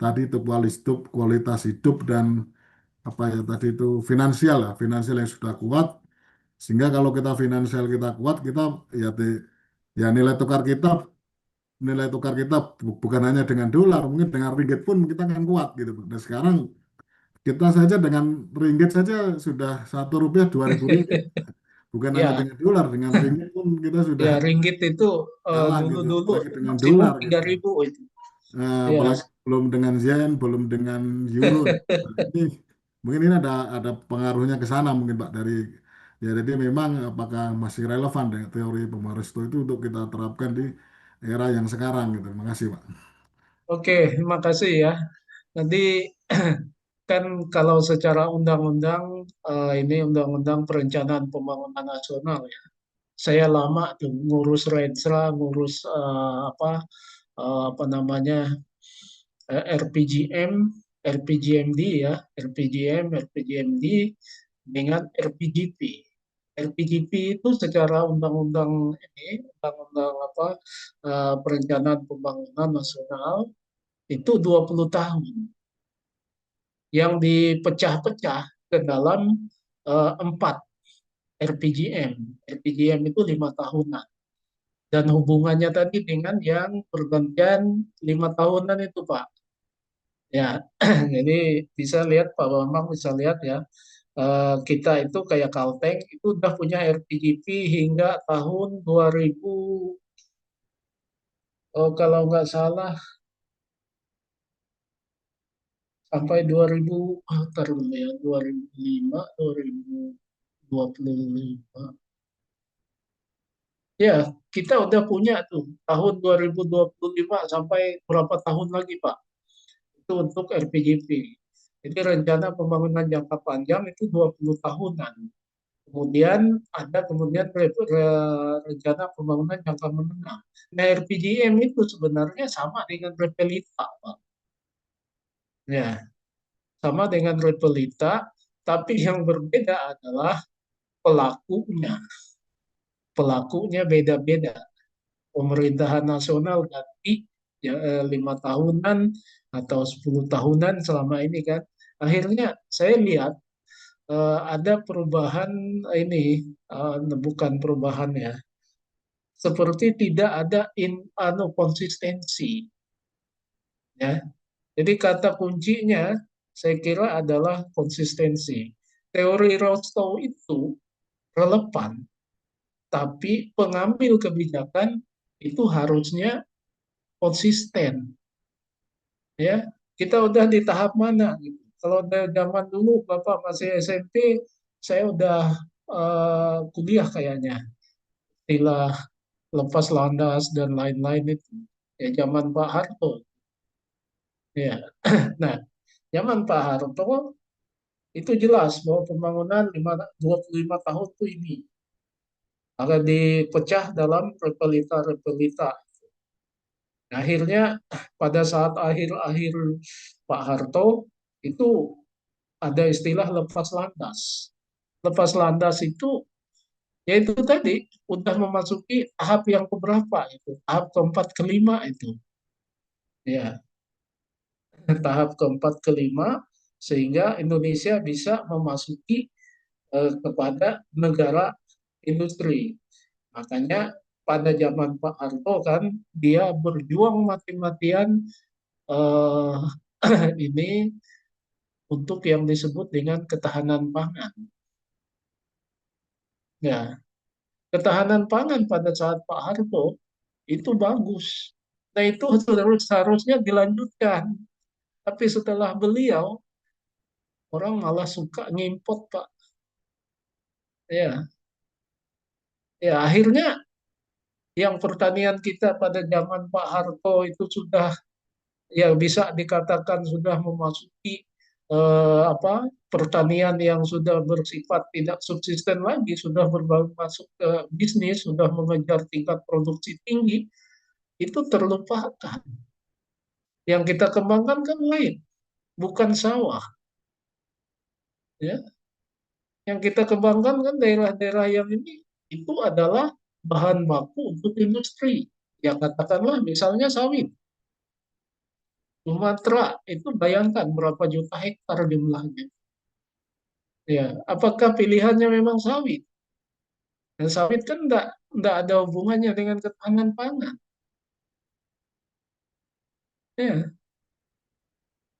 tadi itu kualitas hidup dan apa ya tadi itu finansial lah, finansial yang sudah kuat sehingga kalau kita finansial kita kuat kita ya ya nilai tukar kita bukan hanya dengan dolar, mungkin dengan ringgit pun kita akan kuat gitu. Dan sekarang kita saja dengan ringgit saja sudah Rp1 Rp2.000, bukan hanya Ya, dengan dolar, dengan ringgit pun kita sudah ya ringgit itu kalah gitu, dulu-dulu apalagi dengan maksimum dolar tiga gitu. ribu itu. Ya, Apalagi belum dengan yen, belum dengan euro. Nah, ini mungkin ini ada pengaruhnya ke sana mungkin Pak dari ya jadi memang apakah masih relevan dengan teori Pemaristo itu untuk kita terapkan di era yang sekarang gitu. Terima kasih Pak. oke, terima kasih ya. Nanti kan kalau secara undang-undang ini undang-undang perencanaan pembangunan nasional ya. Saya lama tuh ngurus Rensra, ngurus apa namanya RPJM, RPJMD ya, RPJM, RPJMD dengan RPJP. RPJP itu secara undang-undang ini, undang-undang perencanaan pembangunan nasional itu 20 tahun yang dipecah-pecah ke dalam 4 RPJM. RPJM itu 5 tahunan. Dan hubungannya tadi dengan yang pergantian 5 tahunan itu, Pak. Ya, jadi bisa lihat Pak Bambang bisa lihat ya. Kita itu kayak Kalteng itu udah punya RPJP hingga tahun 2000 kalau nggak salah sampai 2000 ntar dulu ya 2005 2025. Ya, kita udah punya tuh tahun 2025 sampai berapa tahun lagi Pak? Itu untuk RPJP. Jadi rencana pembangunan jangka panjang itu 20 tahunan. Kemudian ada rencana pembangunan jangka menengah. Nah, RPJM itu sebenarnya sama dengan Repelita, Pak. Ya, sama dengan Repelita, tapi yang berbeda adalah pelakunya. Pelakunya beda-beda. Pemerintahan nasional ganti ya, 5 tahunan atau 10 tahunan selama ini kan. Akhirnya saya lihat ada perubahan ini, bukan perubahan ya, seperti tidak ada konsistensi ya. Jadi kata kuncinya saya kira adalah konsistensi. Teori Rostow itu relevan, tapi pengambil kebijakan itu harusnya konsisten ya. Kita udah di tahap mana gitu. Kalau zaman dulu Bapak masih SMP, saya udah kuliah kayaknya. Istilah lepas landas dan lain-lain itu ya zaman Pak Harto ya. Nah, zaman Pak Harto itu jelas bahwa pembangunan 25 tahun itu ini akan dipecah dalam repelita-repelita. Nah, akhirnya pada saat akhir-akhir Pak Harto itu ada istilah lepas landas. Lepas landas itu yaitu tadi udah memasuki tahap yang keberapa itu, tahap keempat kelima itu. Ya, tahap keempat kelima sehingga Indonesia bisa memasuki kepada negara industri. Makanya pada zaman Pak Harto kan dia berjuang mati-matian eh, ini untuk yang disebut dengan ketahanan pangan. Ya, ketahanan pangan pada saat Pak Harto itu bagus. Nah itu seharusnya dilanjutkan. Tapi setelah beliau, orang malah suka ngimport, Pak. Ya, ya akhirnya yang pertanian kita pada zaman Pak Harto itu sudah ya bisa dikatakan sudah memasuki pertanian yang sudah bersifat tidak subsisten lagi, sudah masuk ke bisnis, sudah mengejar tingkat produksi tinggi, itu terlupakan. Yang kita kembangkan kan lain, bukan sawah. Ya, yang kita kembangkan kan daerah-daerah yang ini itu adalah bahan baku untuk industri. Ya katakanlah misalnya sawit. Sumatera itu bayangkan berapa juta hektar jumlahnya. Ya, apakah pilihannya memang sawit? Dan sawit kan enggak ada hubungannya dengan ketahanan pangan. Ya,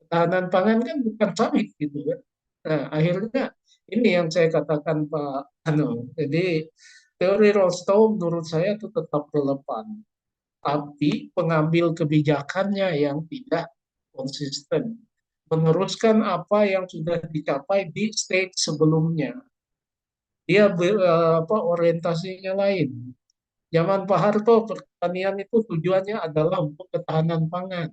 ketahanan pangan kan bukan sawit gitu kan. Nah, akhirnya ini yang saya katakan Pak Ano. Jadi teori Rostow menurut saya itu tetap relevan, tapi pengambil kebijakannya yang tidak konsisten, meneruskan apa yang sudah dicapai di stage sebelumnya. Dia orientasinya lain. Zaman Pak Harto pertanian itu tujuannya adalah untuk ketahanan pangan.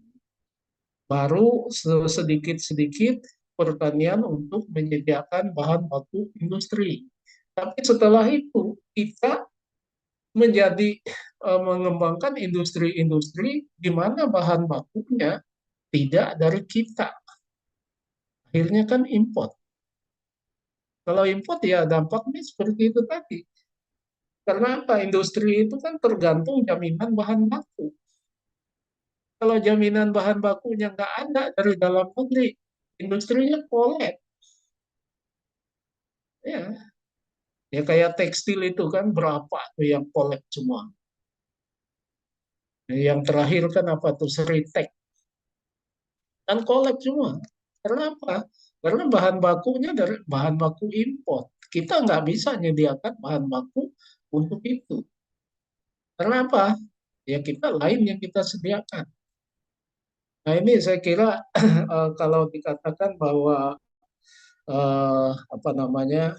Baru sedikit-sedikit pertanian untuk menyediakan bahan baku industri. Tapi setelah itu kita menjadi mengembangkan industri-industri di mana bahan bakunya tidak dari kita. Akhirnya kan import. Kalau import ya dampaknya seperti itu tadi. Karena apa? Industri itu kan tergantung jaminan bahan baku. Kalau jaminan bahan bakunya nggak ada dari dalam negeri, industrinya kolap. Ya, ya kayak tekstil itu kan berapa tuh yang kolap semua. Yang terakhir kan apa tuh Seritek kan kolap semua. Karena apa? Karena bahan bakunya dari bahan baku impor. Kita nggak bisa menyediakan bahan baku untuk itu. Karena apa? Ya kita lain yang kita sediakan. Nah ini saya kira kalau dikatakan bahwa apa namanya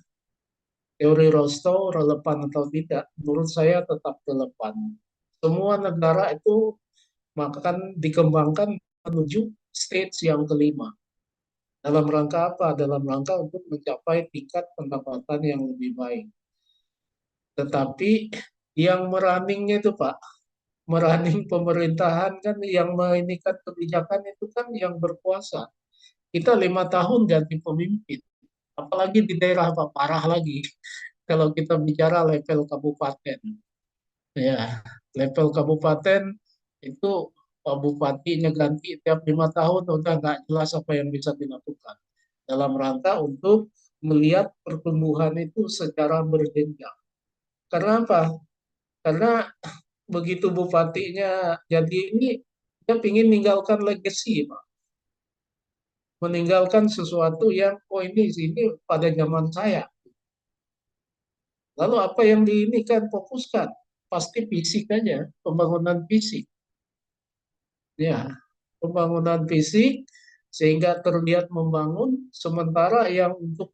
teori Rostow relevan atau tidak, menurut saya tetap relevan. Semua negara itu akan dikembangkan menuju stage yang kelima. Dalam rangka apa? Dalam rangka untuk mencapai tingkat pendapatan yang lebih baik. Tetapi yang merunningnya itu Pak, merunning pemerintahan kan yang menginginkan kebijakan itu kan yang berkuasa. Kita 5 tahun ganti pemimpin, apalagi di daerah Pak, parah lagi. Kalau kita bicara level kabupaten, ya level kabupaten itu Pak Bupatinya ganti tiap 5 tahun, udah nggak jelas apa yang bisa dilakukan. Dalam rangka untuk melihat pertumbuhan itu secara berjenjang. Karena apa? Karena begitu bupatinya jadi ini, dia ingin meninggalkan legacy, Pak. Meninggalkan sesuatu yang, oh ini pada zaman saya. Lalu apa yang ini kan fokuskan? Pasti fisik aja, pembangunan fisik. Ya, pembangunan fisik sehingga terlihat membangun, sementara yang untuk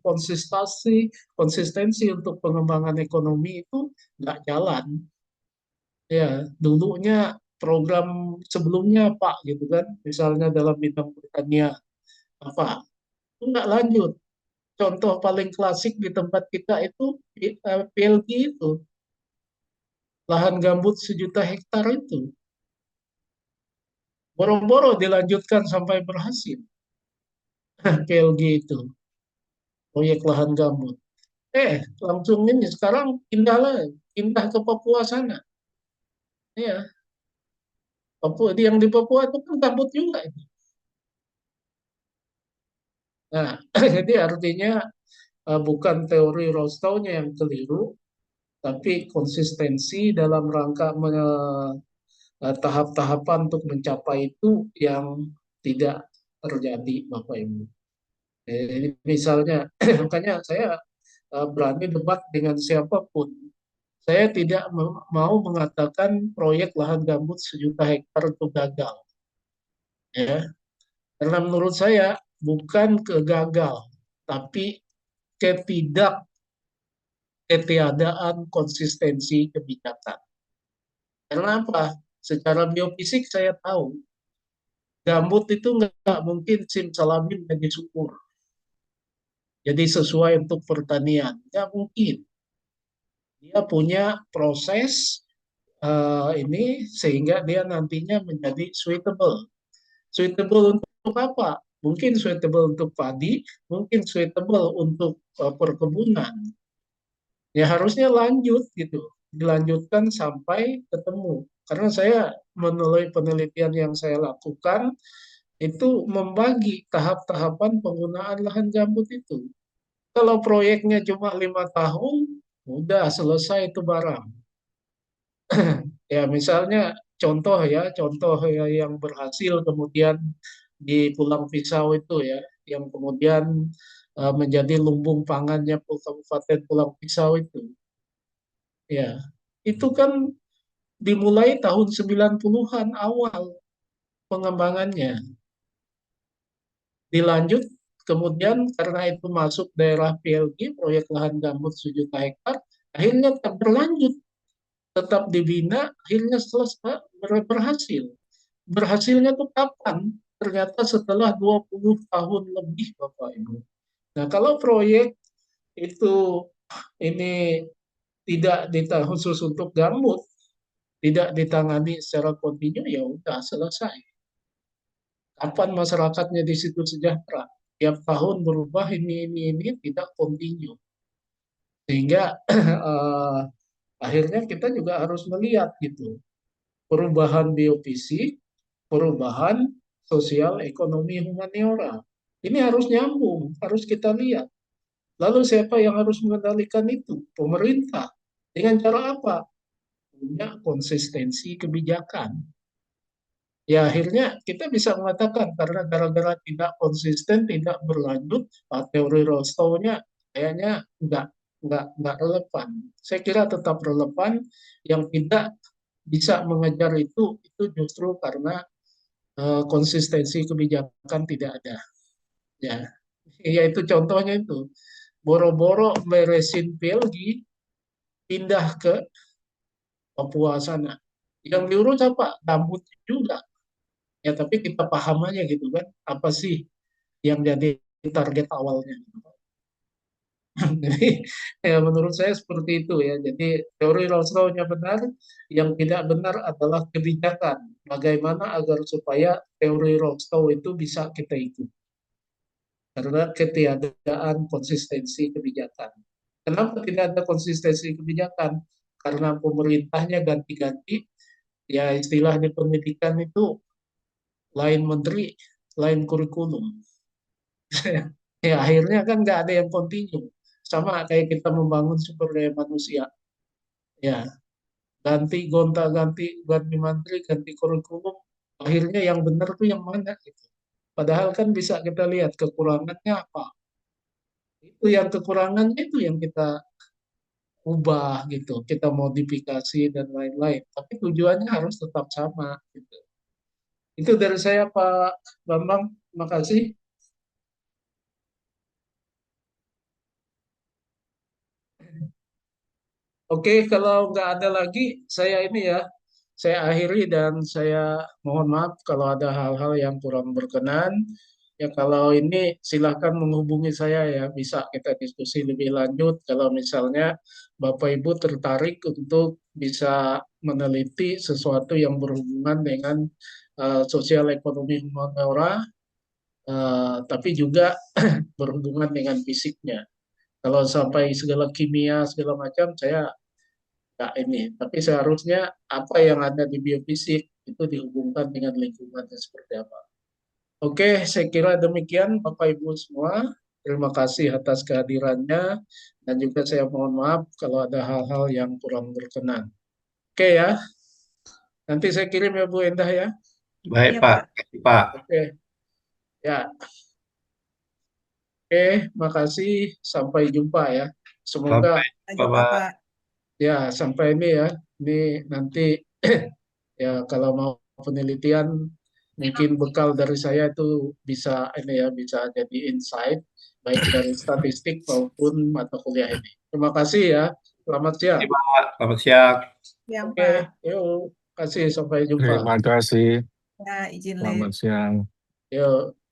konsistensi untuk pengembangan ekonomi itu nggak jalan. Ya, dulunya program sebelumnya Pak gitu kan, misalnya dalam bidang pertanian apa, itu nggak lanjut. Contoh paling klasik di tempat kita itu PLG itu, lahan gambut 1 juta hektar itu, boro-boro dilanjutkan sampai berhasil. PLG itu, proyek lahan gambut. Langsung ini sekarang pindah ke Papua sana. Ya, Papua yang di Papua itu kan gambut juga itu. Nah, jadi artinya bukan teori Rostow-nya yang keliru, tapi konsistensi dalam rangka tahap-tahapan untuk mencapai itu yang tidak terjadi, Bapak Ibu. Jadi misalnya, makanya saya berani debat dengan siapapun. Saya tidak mau mengatakan proyek lahan gambut 1 juta hektar itu gagal, ya. Karena menurut saya bukan kegagal, tapi ketiadaan konsistensi kebijakan. Karena apa? Secara biofisik saya tahu gambut itu nggak mungkin simsalabim jadi subur, jadi sesuai untuk pertanian, nggak mungkin. Dia punya proses ini sehingga dia nantinya menjadi suitable. Suitable untuk apa? Mungkin suitable untuk padi, mungkin suitable untuk perkebunan. Ya harusnya lanjut gitu, dilanjutkan sampai ketemu. Karena saya melalui penelitian yang saya lakukan itu membagi tahap-tahapan penggunaan lahan gambut itu. Kalau proyeknya cuma 5 tahun, udah selesai itu barang. Ya misalnya contoh ya yang berhasil kemudian di Pulang Pisau itu ya, yang kemudian menjadi lumbung pangannya Kabupaten Pulang Pisau itu. Ya, itu kan dimulai tahun 90-an awal pengembangannya. Dilanjut kemudian karena itu masuk daerah PLG, proyek lahan gambut 1 juta hektar, akhirnya tetap berlanjut, tetap dibina, akhirnya selesai berhasil. Berhasilnya tuh kapan? Ternyata setelah 20 tahun lebih, Bapak Ibu. Nah, kalau proyek itu ini tidak khusus untuk gambut, tidak ditangani secara kontinu, ya udah selesai. Kapan masyarakatnya di situ sejahtera? Tiap tahun berubah ini tidak kontinu. Sehingga akhirnya kita juga harus melihat gitu, perubahan biofisik, perubahan sosial ekonomi humaniora. Ini harus nyambung, harus kita lihat. Lalu siapa yang harus mengendalikan itu? Pemerintah. Dengan cara apa? Punya konsistensi kebijakan. Ya akhirnya kita bisa mengatakan karena gara-gara tidak konsisten, tidak berlanjut, teori Rostow-nya kayaknya nggak relevan. Saya kira tetap relevan. Yang tidak bisa mengejar itu justru karena konsistensi kebijakan tidak ada. Ya itu contohnya itu. Boro-boro beresin PLG, pindah ke Papua sana. Yang diurus apa? Gambut juga. Ya tapi kita paham aja gitu kan, apa sih yang jadi target awalnya. Jadi ya menurut saya seperti itu ya. Jadi teori Rolls-Royce-nya benar, yang tidak benar adalah kebijakan. Bagaimana agar supaya teori Rolls-Royce itu bisa kita ikuti. Karena ketiadaan konsistensi kebijakan. Kenapa tidak ada konsistensi kebijakan? Karena pemerintahnya ganti-ganti, ya istilahnya pendidikan itu lain menteri, lain kurikulum. Ya akhirnya kan nggak ada yang kontinu. Sama kayak kita membangun sumber daya manusia. Ya, ganti gonta ganti ganti menteri, ganti kurikulum. Akhirnya yang benar tuh yang mana gitu. Padahal kan bisa kita lihat kekurangannya apa. Itu yang kekurangannya itu yang kita ubah gitu, kita modifikasi dan lain-lain. Tapi tujuannya harus tetap sama gitu. Itu dari saya Pak Bambang, makasih. Oke, kalau nggak ada lagi, saya ini ya, saya akhiri dan saya mohon maaf kalau ada hal-hal yang kurang berkenan. Ya kalau ini silahkan menghubungi saya ya, bisa kita diskusi lebih lanjut. Kalau misalnya Bapak Ibu tertarik untuk bisa meneliti sesuatu yang berhubungan dengan sosial ekonomi humaniora, tapi juga berhubungan dengan fisiknya. Kalau sampai segala kimia segala macam, saya nggak ini. Tapi seharusnya apa yang ada di biofisik itu dihubungkan dengan lingkungannya seperti apa. Oke, saya kira demikian Bapak Ibu semua. Terima kasih atas kehadirannya dan juga saya mohon maaf kalau ada hal-hal yang kurang berkenan. Oke ya, nanti saya kirim ya Bu Endah ya. Baik, Iya, Pak. Pak. Pak. Oke, ya. Oke, makasih. Sampai jumpa ya. Semoga Sampai Sampai jumpa, jumpa, Pak. Pak. ya sampai ini ya. Ini nanti ya kalau mau penelitian mungkin bekal dari saya itu bisa ini ya bisa jadi insight baik dari statistik maupun mata kuliah ini. Terima kasih ya. Selamat siang. Terima kasih, Pak. Selamat siang. Yang Oke, Pak. yuk kasih sampai jumpa. Terima kasih. Ya, izin live. Selamat siang. Yuk.